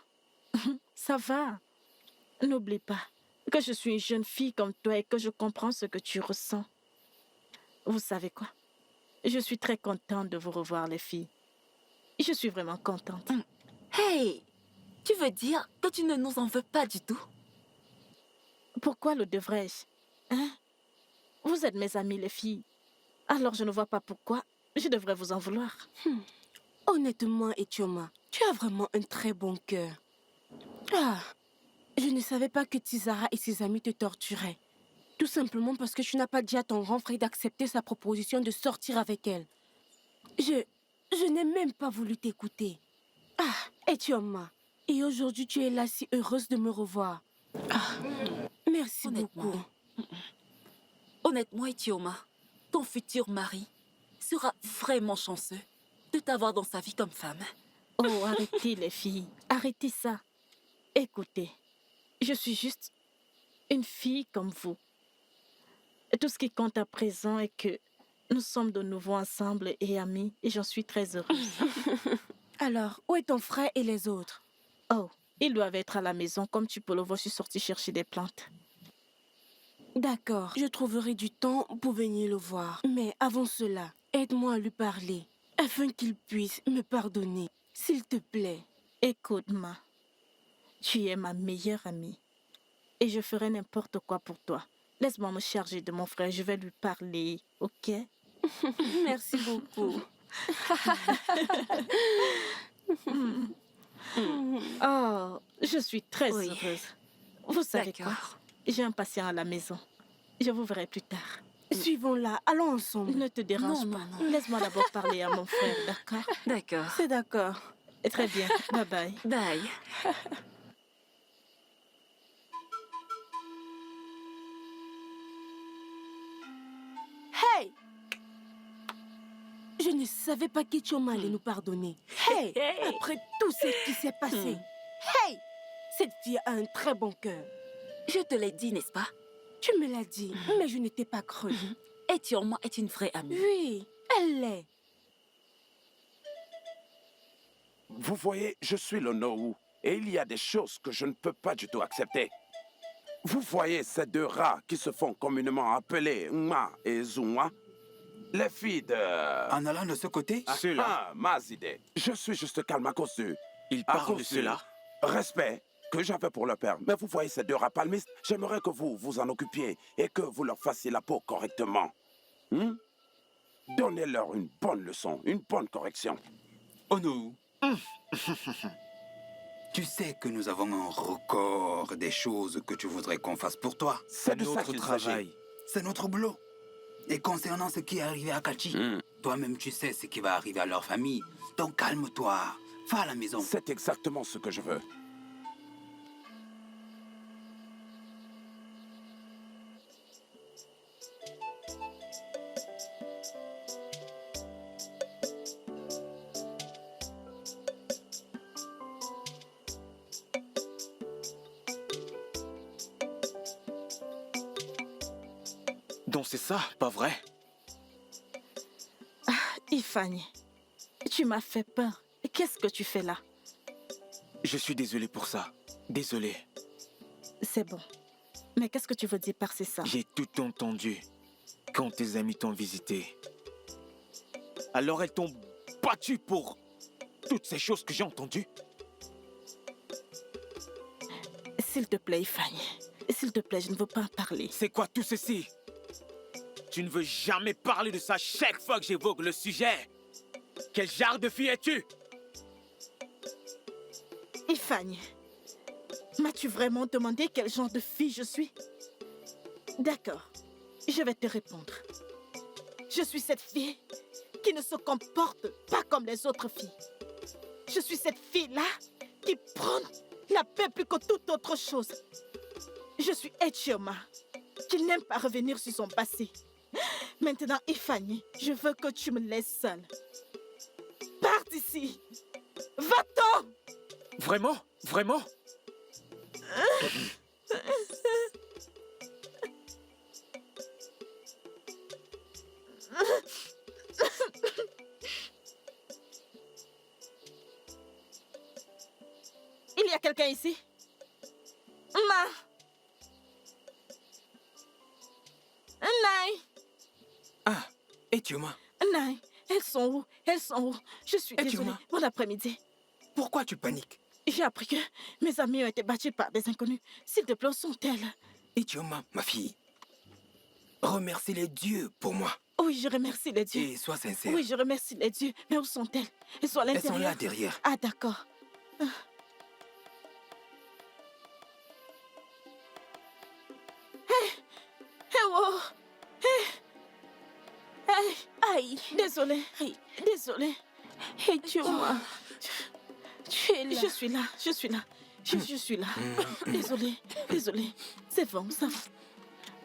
Ça va. N'oublie pas que je suis une jeune fille comme toi et que je comprends ce que tu ressens. Vous savez quoi? Je suis très contente de vous revoir, les filles. Je suis vraiment contente. Hey, tu veux dire que tu ne nous en veux pas du tout? Pourquoi le devrais-je? Hein? Vous êtes mes amies, les filles. Alors je ne vois pas pourquoi je devrais vous en vouloir. Honnêtement, Etioma, tu as vraiment un très bon cœur. Ah, je ne savais pas que Tizara et ses amis te torturaient. Tout simplement parce que tu n'as pas dit à ton grand frère d'accepter sa proposition de sortir avec elle. Je Je n'ai même pas voulu t'écouter. Ah, Etioma. Et aujourd'hui, tu es là si heureuse de me revoir. Ah, merci beaucoup. Honnêtement, Etioma, ton futur mari sera vraiment chanceux de t'avoir dans sa vie comme femme. Oh, arrêtez les filles. Arrêtez ça. Écoutez, je suis juste une fille comme vous. Et tout ce qui compte à présent est que nous sommes de nouveau ensemble et amis et j'en suis très heureuse. Alors, où est ton frère et les autres? Oh, ils doivent être à la maison. Comme tu peux le voir, je suis sortie chercher des plantes. D'accord, je trouverai du temps pour venir le voir. Mais avant cela, aide-moi à lui parler, afin qu'il puisse me pardonner, s'il te plaît. Écoute-moi, tu es ma meilleure amie. Et je ferai n'importe quoi pour toi. Laisse-moi me charger de mon frère, je vais lui parler, ok? Merci beaucoup. Oh, je suis très heureuse. Vous savez quoi? J'ai un patient à la maison. Je vous verrai plus tard. Suivons-la, allons ensemble. Ne te dérange pas. Laisse-moi d'abord parler à mon frère, d'accord? D'accord. C'est d'accord. Très bien. Bye bye. Bye. Hey! Je ne savais pas qu'Etioma allait nous pardonner. Hey! Après tout ce qui s'est passé. Hey! Cette fille a un très bon cœur. Je te l'ai dit, n'est-ce pas? Tu me l'as dit, mais je n'étais pas cru. Etioma est une vraie amie. Oui, elle l'est. Vous voyez, je suis le Nohou, et il y a des choses que je ne peux pas du tout accepter. Vous voyez ces deux rats qui se font communément appeler Nma et Zuma? Les filles de... En allant de ce côté? Ceux-là. Mazide. Je suis juste calme à cause du... Il parle de cela. Respect que j'avais pour leur père. Mais vous voyez ces deux rats palmistes, j'aimerais que vous vous en occupiez et que vous leur fassiez la peau correctement. Donnez-leur une bonne leçon, une bonne correction. Oh non. Tu sais que nous avons un record des choses que tu voudrais qu'on fasse pour toi. C'est de ça qu'il s'agit. C'est notre boulot. Et concernant ce qui est arrivé à Kachi, toi-même tu sais ce qui va arriver à leur famille. Donc calme-toi. Va à la maison. C'est exactement ce que je veux. Donc c'est ça, pas vrai? Ifani, tu m'as fait peur. Qu'est-ce que tu fais là? Je suis désolé pour ça. Désolé. C'est bon. Mais qu'est-ce que tu veux dire par c'est ça? J'ai tout entendu quand tes amis t'ont visité. Alors elles t'ont battu pour toutes ces choses que j'ai entendues? S'il te plaît, Ifani. S'il te plaît, je ne veux pas en parler. C'est quoi tout ceci? Tu ne veux jamais parler de ça chaque fois que j'évoque le sujet. Quel genre de fille es-tu? Ifani, m'as-tu vraiment demandé quel genre de fille je suis? D'accord, je vais te répondre. Je suis cette fille qui ne se comporte pas comme les autres filles. Je suis cette fille-là qui prend la paix plus que toute autre chose. Je suis Etioma, qui n'aime pas revenir sur son passé. Maintenant, Ifani, je veux que tu me laisses seule. Pars d'ici. Va-t'en. Vraiment? Vraiment? Il y a quelqu'un ici? Ma. Nai. Ah, Etioma. Nai, elles sont où? Elles sont où? Je suis désolée. Etioma. Bon après-midi. Pourquoi tu paniques? J'ai appris que mes amis ont été battus par des inconnus. S'il te plaît, où sont-elles? Etioma, ma fille. Remercie les dieux pour moi. Oui, je remercie les dieux. Et sois sincère. Oui, je remercie les dieux. Mais où sont-elles? Elles sont à l'intérieur. Elles sont là derrière. Ah, d'accord. Oh! Hey! Aïe! Désolée. Désolée. Et Dieu-moi. Tu es là. Je suis là, je suis là. Je suis là. Désolée, désolée. C'est bon, ça va.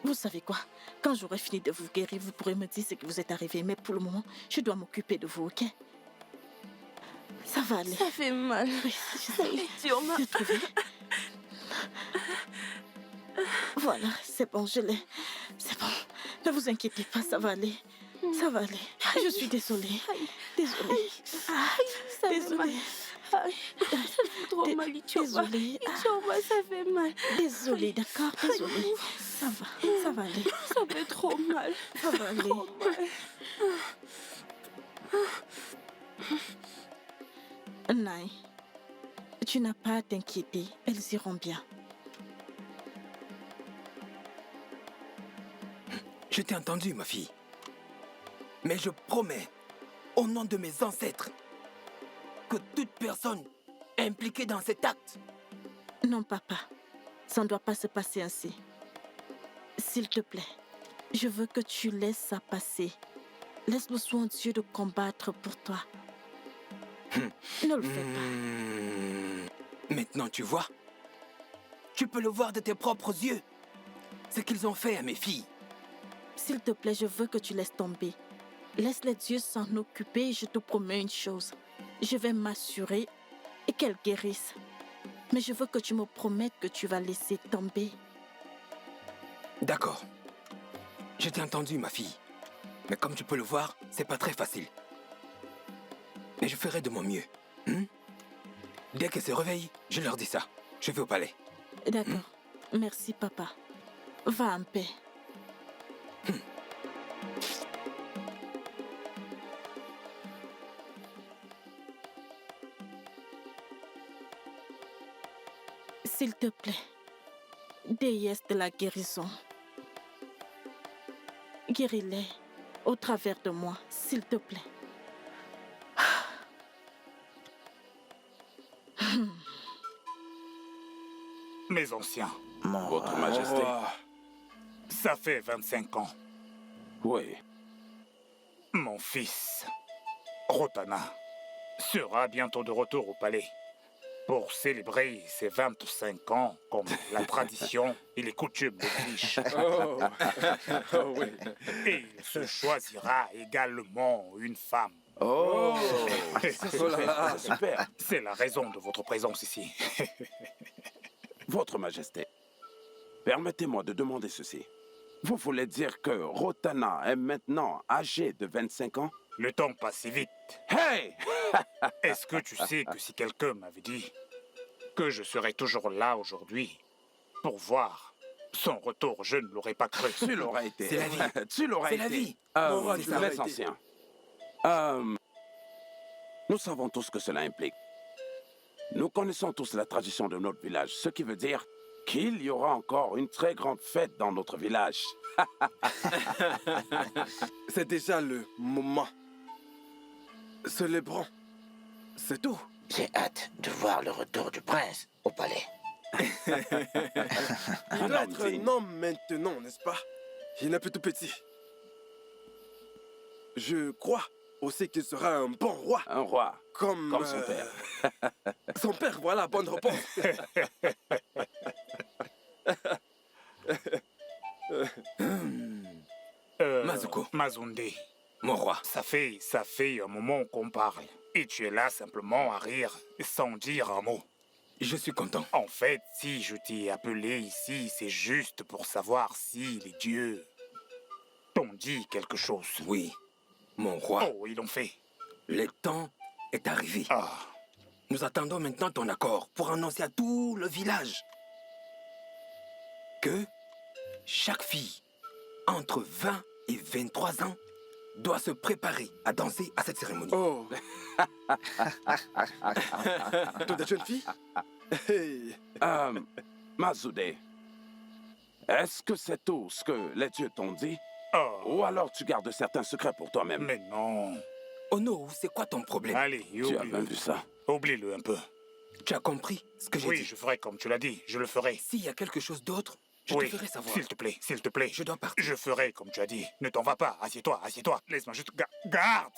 Vous savez quoi? Quand j'aurai fini de vous guérir, vous pourrez me dire ce que vous êtes arrivé. Mais pour le moment, je dois m'occuper de vous, ok? Ça va aller. Ça fait mal. Oui, Ça est dur, ma... j'ai trouvé. Voilà, c'est bon, je l'ai. C'est bon. Ne vous inquiétez pas, ça va aller. Ça va aller. Je suis désolée. Désolée. Ça fait mal. Désolée. Ça fait trop mal, Ichoma. Désolée. Ichoma, ça fait mal. Désolée, d'accord? Désolée. Ça va aller. Ça fait trop mal. Ça va aller. Trop mal. Nai, tu n'as pas à t'inquiéter. Elles iront bien. Je t'ai entendu, ma fille. Mais je promets, au nom de mes ancêtres, que toute personne impliquée dans cet acte... Non, papa. Ça ne doit pas se passer ainsi. S'il te plaît, je veux que tu laisses ça passer. Laisse le soin de Dieu de combattre pour toi. Ne le fais pas. Maintenant, tu vois? Tu peux le voir de tes propres yeux. Ce qu'ils ont fait à mes filles. S'il te plaît, je veux que tu laisses tomber. Laisse les dieux s'en occuper et je te promets une chose. Je vais m'assurer qu'elles guérissent. Mais je veux que tu me promettes que tu vas laisser tomber. D'accord. Je t'ai entendu, ma fille. Mais comme tu peux le voir, c'est pas très facile. Mais je ferai de mon mieux. Dès qu'elles se réveillent, je leur dis ça. Je vais au palais. D'accord. Merci, papa. Va en paix. S'il te plaît, déesse de la guérison, guéris-les au travers de moi, s'il te plaît. Mes anciens, Votre Majesté. ça fait 25 ans. Oui. Mon fils, Rotana, sera bientôt de retour au palais pour célébrer ses 25 ans comme la tradition et les coutumes l'exigent. Oh oui. Et il se choisira également une femme. Oh, Oh là là. c'est super. C'est la raison de votre présence ici. Votre Majesté, permettez-moi de demander ceci. Vous voulez dire que Rotana est maintenant âgée de 25 ans? Le temps passe si vite. Hey! Est-ce que tu sais que si quelqu'un m'avait dit que je serais toujours là aujourd'hui pour voir son retour, je ne l'aurais pas cru. Tu l'aurais été. C'est la vie. Tu l'aurais C'est été. la vie. Mon roi, tu l'aurais Les été. anciens. Nous savons tous ce que cela implique. Nous connaissons tous la tradition de notre village, ce qui veut dire qu'il y aura encore une très grande fête dans notre village. C'est déjà le moment. Célébrons. C'est tout. J'ai hâte de voir le retour du prince au palais. Il doit être un homme maintenant, n'est-ce pas? Il n'est plus tout petit. Je crois aussi qu'il sera un bon roi. Un roi, Comme comme son père. Son père, voilà, bonne réponse. Mazuko. Mazunde, Mon roi. ça fait un moment qu'on parle. Et tu es là simplement à rire sans dire un mot. Je suis content. En fait, si je t'ai appelé ici, c'est juste pour savoir si les dieux t'ont dit quelque chose. Oui, mon roi. Oh, ils l'ont fait. Le temps est arrivé. Ah, Nous attendons maintenant ton accord pour annoncer à tout le village que chaque fille entre 20 et 23 ans doit se préparer à danser à cette cérémonie. Oh. Toutes des jeunes filles? Hey. Mazude, est-ce que c'est tout ce que les dieux t'ont dit? oh, Ou alors tu gardes certains secrets pour toi-même? mais non. Ono, c'est quoi ton problème? Allez, Tu as bien oublie-le. vu ça. Oublie-le un peu. Tu as compris ce que j'ai Oui, dit? je ferai comme tu l'as dit. Je le ferai. S'il y a quelque chose d'autre, je Oui, te ferai savoir. s'il te plaît, s'il te plaît. Je dois partir. Je ferai comme tu as dit. Ne t'en vas pas. Assieds-toi, assieds-toi. Laisse-moi juste... Garde!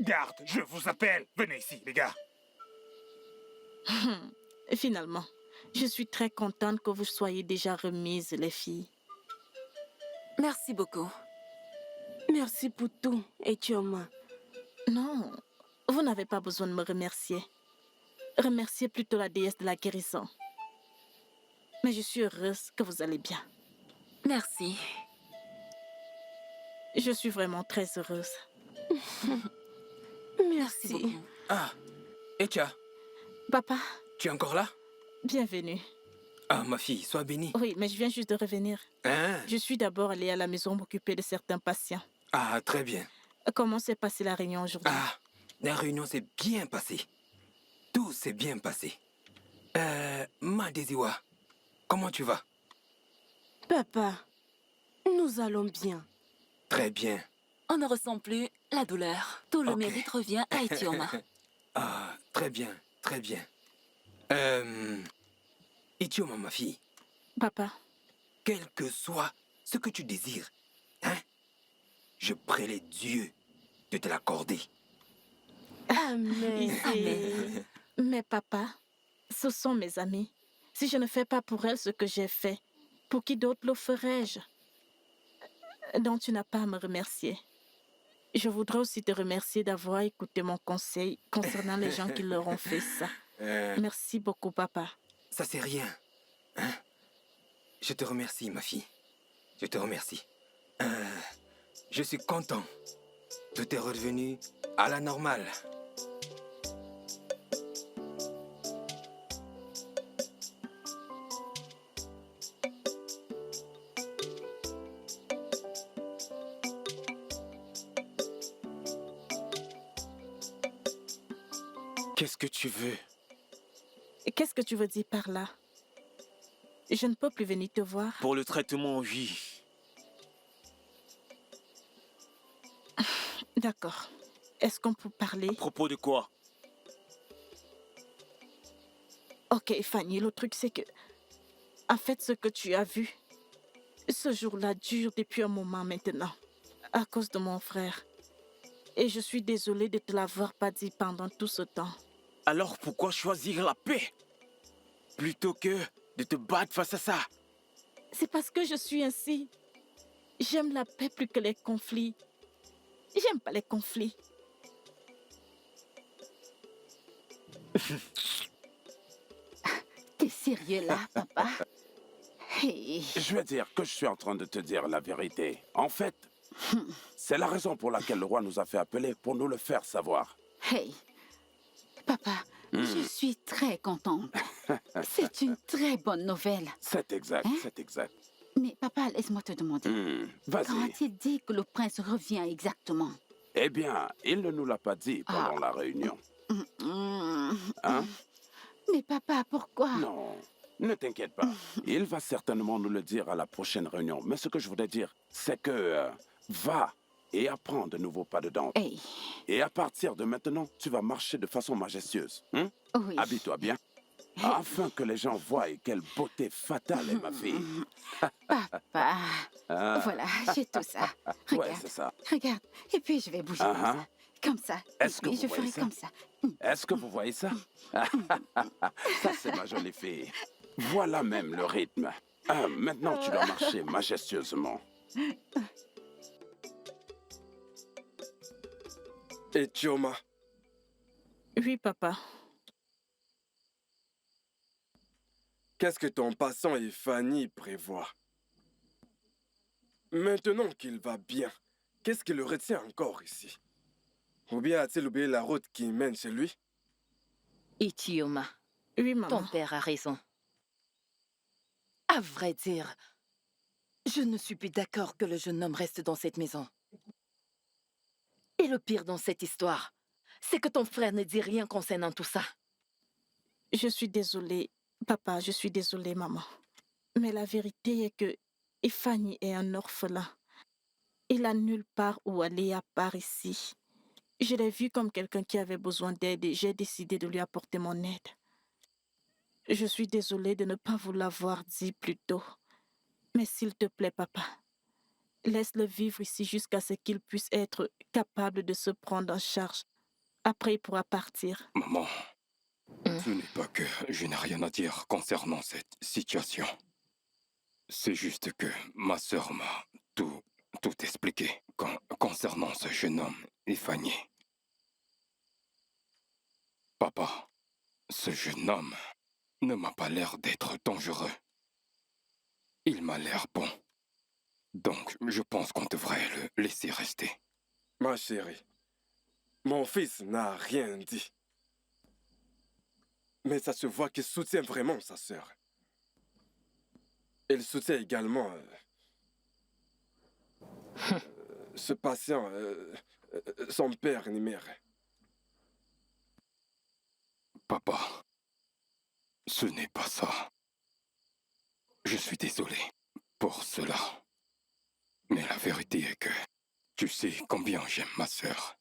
Garde, je vous appelle. Venez ici, les gars. Finalement, je suis très contente que vous soyez déjà remises, les filles. Merci beaucoup. Merci pour tout, Etioma. Non, vous n'avez pas besoin de me remercier. Remerciez plutôt la déesse de la guérison. Mais je suis heureuse que vous allez bien. Merci. Je suis vraiment très heureuse. Merci beaucoup. Ah, Etia, Papa, tu es encore là? bienvenue. Ah, ma fille, sois bénie. Oui, mais je viens juste de revenir. Hein? Je suis d'abord allée à la maison m'occuper de certains patients. Ah, très bien. Comment s'est passée la réunion aujourd'hui? Ah, la réunion s'est bien passée. Tout s'est bien passé. Madesiwa, comment tu vas? Papa, nous allons bien. Très bien. On ne ressent plus la douleur. Tout le Ok. mérite revient à Etioma. Ah, très bien, très bien. Ichioma, ma fille, Papa, quel que soit ce que tu désires, hein, je prie les dieux de te l'accorder. Amen. ici. Mais papa, ce sont mes amis. Si je ne fais pas pour elles ce que j'ai fait, pour qui d'autre le ferais-je? Donc tu n'as pas à me remercier. Je voudrais aussi te remercier d'avoir écouté mon conseil concernant les gens qui leur ont fait ça. Merci beaucoup, papa. Ça, c'est rien. Hein? Je te remercie, ma fille. Je te remercie. Je suis content. Tout est redevenu à la normale. Qu'est-ce que tu veux? Qu'est-ce que tu veux dire par là? Je ne peux plus venir te voir. Pour le traitement, oui. D'accord. Est-ce qu'on peut parler? À propos de quoi? Ok, Fanny, le truc c'est que... En fait, ce que tu as vu, ce jour-là dure depuis un moment maintenant, à cause de mon frère. Et je suis désolée de te l'avoir pas dit pendant tout ce temps. Alors pourquoi choisir la paix plutôt que de te battre face à ça? C'est parce que je suis ainsi. J'aime la paix plus que les conflits. J'aime pas les conflits. T'es sérieux là, papa? Hey. Je vais dire que je suis en train de te dire la vérité. En fait, c'est la raison pour laquelle le roi nous a fait appeler, pour nous le faire savoir. Hey. Papa, je suis très contente. C'est une très bonne nouvelle. C'est exact, Hein? c'est exact. Mais papa, laisse-moi te demander. Quand Vas-y. il dit que le prince revient exactement? Eh bien, il ne nous l'a pas dit pendant la réunion. Hein? Mais papa, pourquoi? Non, ne t'inquiète pas. Il va certainement nous le dire à la prochaine réunion. Mais ce que je voudrais dire, c'est que va et apprends de nouveaux pas de danse. Hey. Et à partir de maintenant, tu vas marcher de façon majestueuse. Hein? Oui. Habille-toi bien. Afin que les gens voient quelle beauté fatale est ma fille. Papa. Ah. Voilà, j'ai tout ça. Ouais, Regarde. c'est ça. Regarde. Et puis je vais bouger comme ça. Comme ça. Est-ce Et que puis vous je voyez ferai ça? comme ça. Est-ce que vous voyez ça? Ça, c'est ma jolie fille. Voilà même le rythme. Maintenant, tu dois marcher majestueusement. Etioma, Oui, papa. qu'est-ce que ton passant et Fanny prévoient? Maintenant qu'il va bien, qu'est-ce qui le retient encore ici? Ou bien a-t-il oublié la route qui mène chez lui? Ichioma, Oui, maman. ton père a raison. À vrai dire, je ne suis plus d'accord que le jeune homme reste dans cette maison. Et le pire dans cette histoire, c'est que ton frère ne dit rien concernant tout ça. Je suis désolée, papa, je suis désolée, maman. Mais la vérité est que Fanny est un orphelin. Il n'a nulle part où aller à part ici. Je l'ai vu comme quelqu'un qui avait besoin d'aide et j'ai décidé de lui apporter mon aide. Je suis désolée de ne pas vous l'avoir dit plus tôt. Mais s'il te plaît, papa, Laisse-le vivre ici jusqu'à ce qu'il puisse être capable de se prendre en charge. Après, il pourra partir. Maman, ce n'est pas que je n'ai rien à dire concernant cette situation. C'est juste que ma sœur m'a tout expliqué concernant ce jeune homme, Ifani. Papa, ce jeune homme ne m'a pas l'air d'être dangereux. Il m'a l'air bon. Donc, je pense qu'on devrait le laisser rester. Ma chérie, mon fils n'a rien dit. Mais ça se voit qu'il soutient vraiment sa sœur. Il soutient également ce patient, son père ni mère. Papa, ce n'est pas ça. Je suis désolé pour cela. Mais la vérité est que tu sais combien j'aime ma sœur.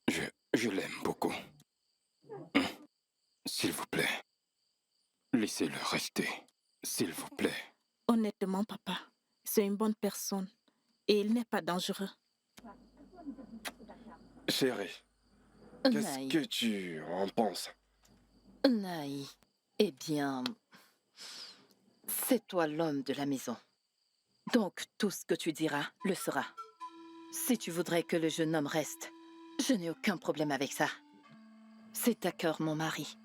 Je l'aime beaucoup. S'il vous plaît, laissez-le rester. S'il vous plaît. Honnêtement, papa, c'est une bonne personne et il n'est pas dangereux. Chérie, qu'est-ce que tu en penses? Naï, eh bien, c'est toi l'homme de la maison. Donc, tout ce que tu diras le sera. Si tu voudrais que le jeune homme reste, je n'ai aucun problème avec ça. C'est ta cœur, mon mari.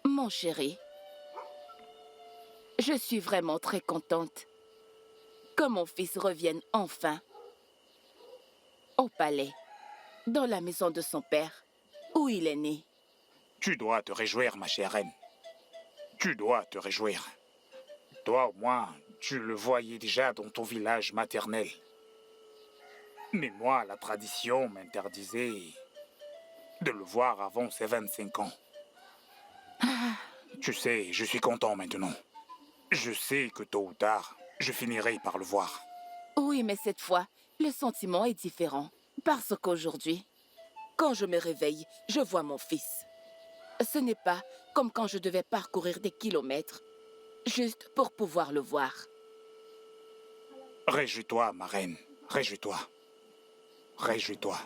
Mon chéri, je suis vraiment très contente que mon fils revienne enfin au palais, dans la maison de son père, où il est né. Tu dois te réjouir, ma chère reine. Tu dois te réjouir. Toi, au moins, tu le voyais déjà dans ton village maternel. Mais moi, la tradition m'interdisait de le voir avant ses 25 ans. Tu sais, je suis content maintenant. Je sais que tôt ou tard, je finirai par le voir. Oui, mais cette fois, le sentiment est différent. Parce qu'aujourd'hui, quand je me réveille, je vois mon fils. Ce n'est pas comme quand je devais parcourir des kilomètres, juste pour pouvoir le voir. Réjouis-toi, ma reine. Réjouis-toi. Réjouis-toi.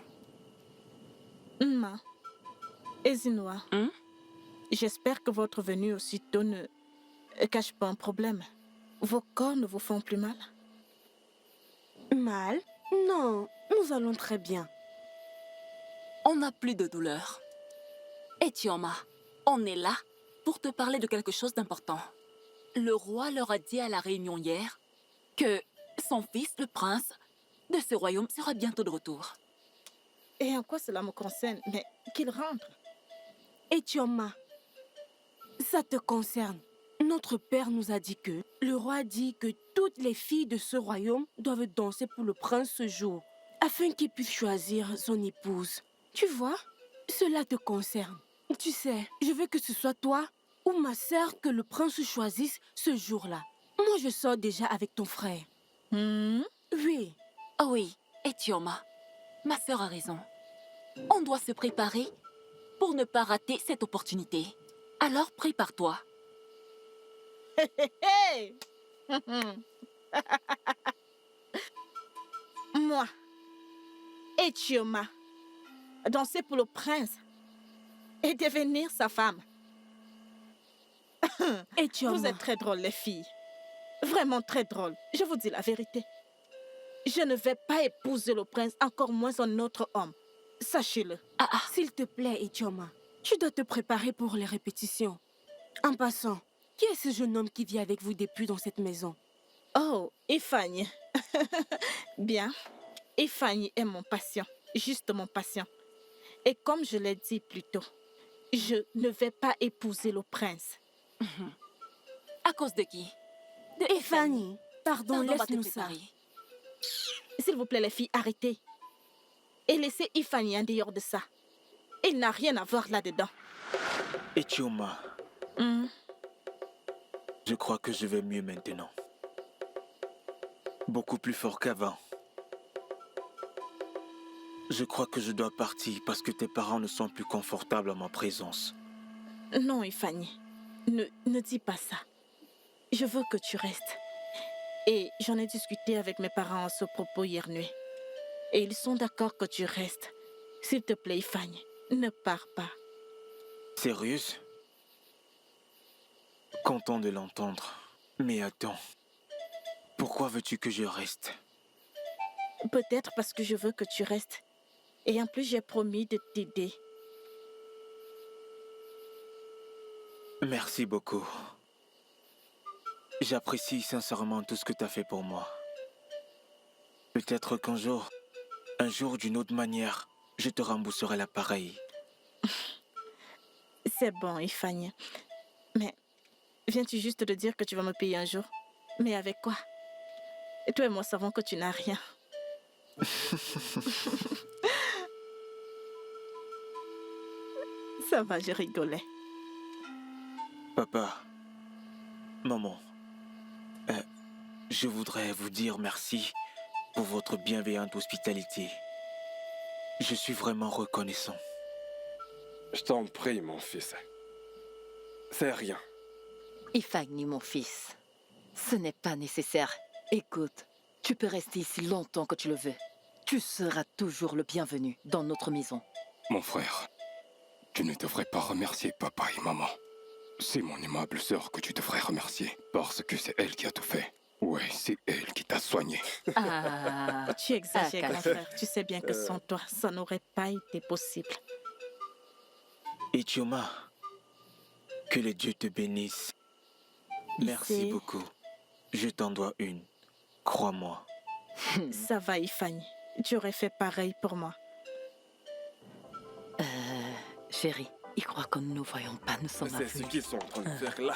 Ma, Ezinoa, j'espère que votre venue aussitôt ne cache pas un problème. Vos corps ne vous font plus mal? Mal? Non, nous allons très bien. On n'a plus de douleur. Et Tioma, on est là pour te parler de quelque chose d'important. Le roi leur a dit à la réunion hier que son fils, le prince de ce royaume, sera bientôt de retour. Et en quoi cela me concerne? Mais qu'il rentre. Et Tioma, ça te concerne. Notre père nous a dit que le roi dit que toutes les filles de ce royaume doivent danser pour le prince ce jour, afin qu'il puisse choisir son épouse. Tu vois, cela te concerne. Tu sais, je veux que ce soit toi ou ma sœur que le prince choisisse ce jour-là. Moi, je sors déjà avec ton frère. Oui. Oh oui, et Tioma, ma sœur a raison. On doit se préparer pour ne pas rater cette opportunité. Alors prépare-toi. Hey! Moi, et Tioma, danser pour le prince et devenir sa femme. Et Tioma, vous êtes très drôles, les filles. Vraiment très drôles. Je vous dis la vérité. Je ne vais pas épouser le prince, encore moins un autre homme. Sachez-le. S'il te plaît, Etioma, tu dois te préparer pour les répétitions. En passant, qui est ce jeune homme qui vit avec vous depuis dans cette maison? Oh, Ifani. Bien. Ifani est mon patient, juste mon patient. Et comme je l'ai dit plus tôt, je ne vais pas épouser le prince. À cause de qui? De Ifani. Pardon, laisse-nous ça. S'il vous plaît, les filles, arrêtez. Et laissez Ifani en dehors de ça. Il n'a rien à voir là-dedans. Et Tioma, je crois que je vais mieux maintenant. Beaucoup plus fort qu'avant. Je crois que je dois partir parce que tes parents ne sont plus confortables en ma présence. Non, Ifani. Ne dis pas ça. Je veux que tu restes. Et j'en ai discuté avec mes parents à ce propos hier nuit. Et ils sont d'accord que tu restes. S'il te plaît, Ifani, ne pars pas. Sérieuse? Content de l'entendre. Mais attends. Pourquoi veux-tu que je reste? Peut-être parce que je veux que tu restes. Et en plus, j'ai promis de t'aider. Merci beaucoup. J'apprécie sincèrement tout ce que tu as fait pour moi. Peut-être qu'un jour, d'une autre manière, je te rembourserai l'appareil. C'est bon, Ifani. Mais viens-tu juste de dire que tu vas me payer un jour? Mais avec quoi? Et toi et moi savons que tu n'as rien. Ça va, je rigolais. Papa, maman, je voudrais vous dire merci pour votre bienveillante hospitalité. Je suis vraiment reconnaissant. Je t'en prie, mon fils. C'est rien. Ifani, mon fils, ce n'est pas nécessaire. Écoute, tu peux rester ici longtemps que tu le veux. Tu seras toujours le bienvenu dans notre maison. Mon frère, tu ne devrais pas remercier papa et maman. C'est mon aimable sœur que tu devrais remercier, parce que c'est elle qui a tout fait. Ouais, c'est elle qui t'a soigné. Ah, tu exagères, grand frère. Tu sais bien que sans toi, ça n'aurait pas été possible. Et Chioma, que les dieux te bénissent. Merci beaucoup. Je t'en dois une. Crois-moi. Ça va, Ifani. Tu aurais fait pareil pour moi. Chérie, il croit que nous ne nous voyons pas. Nous sommes C'est ce qu'ils sont en train de faire là.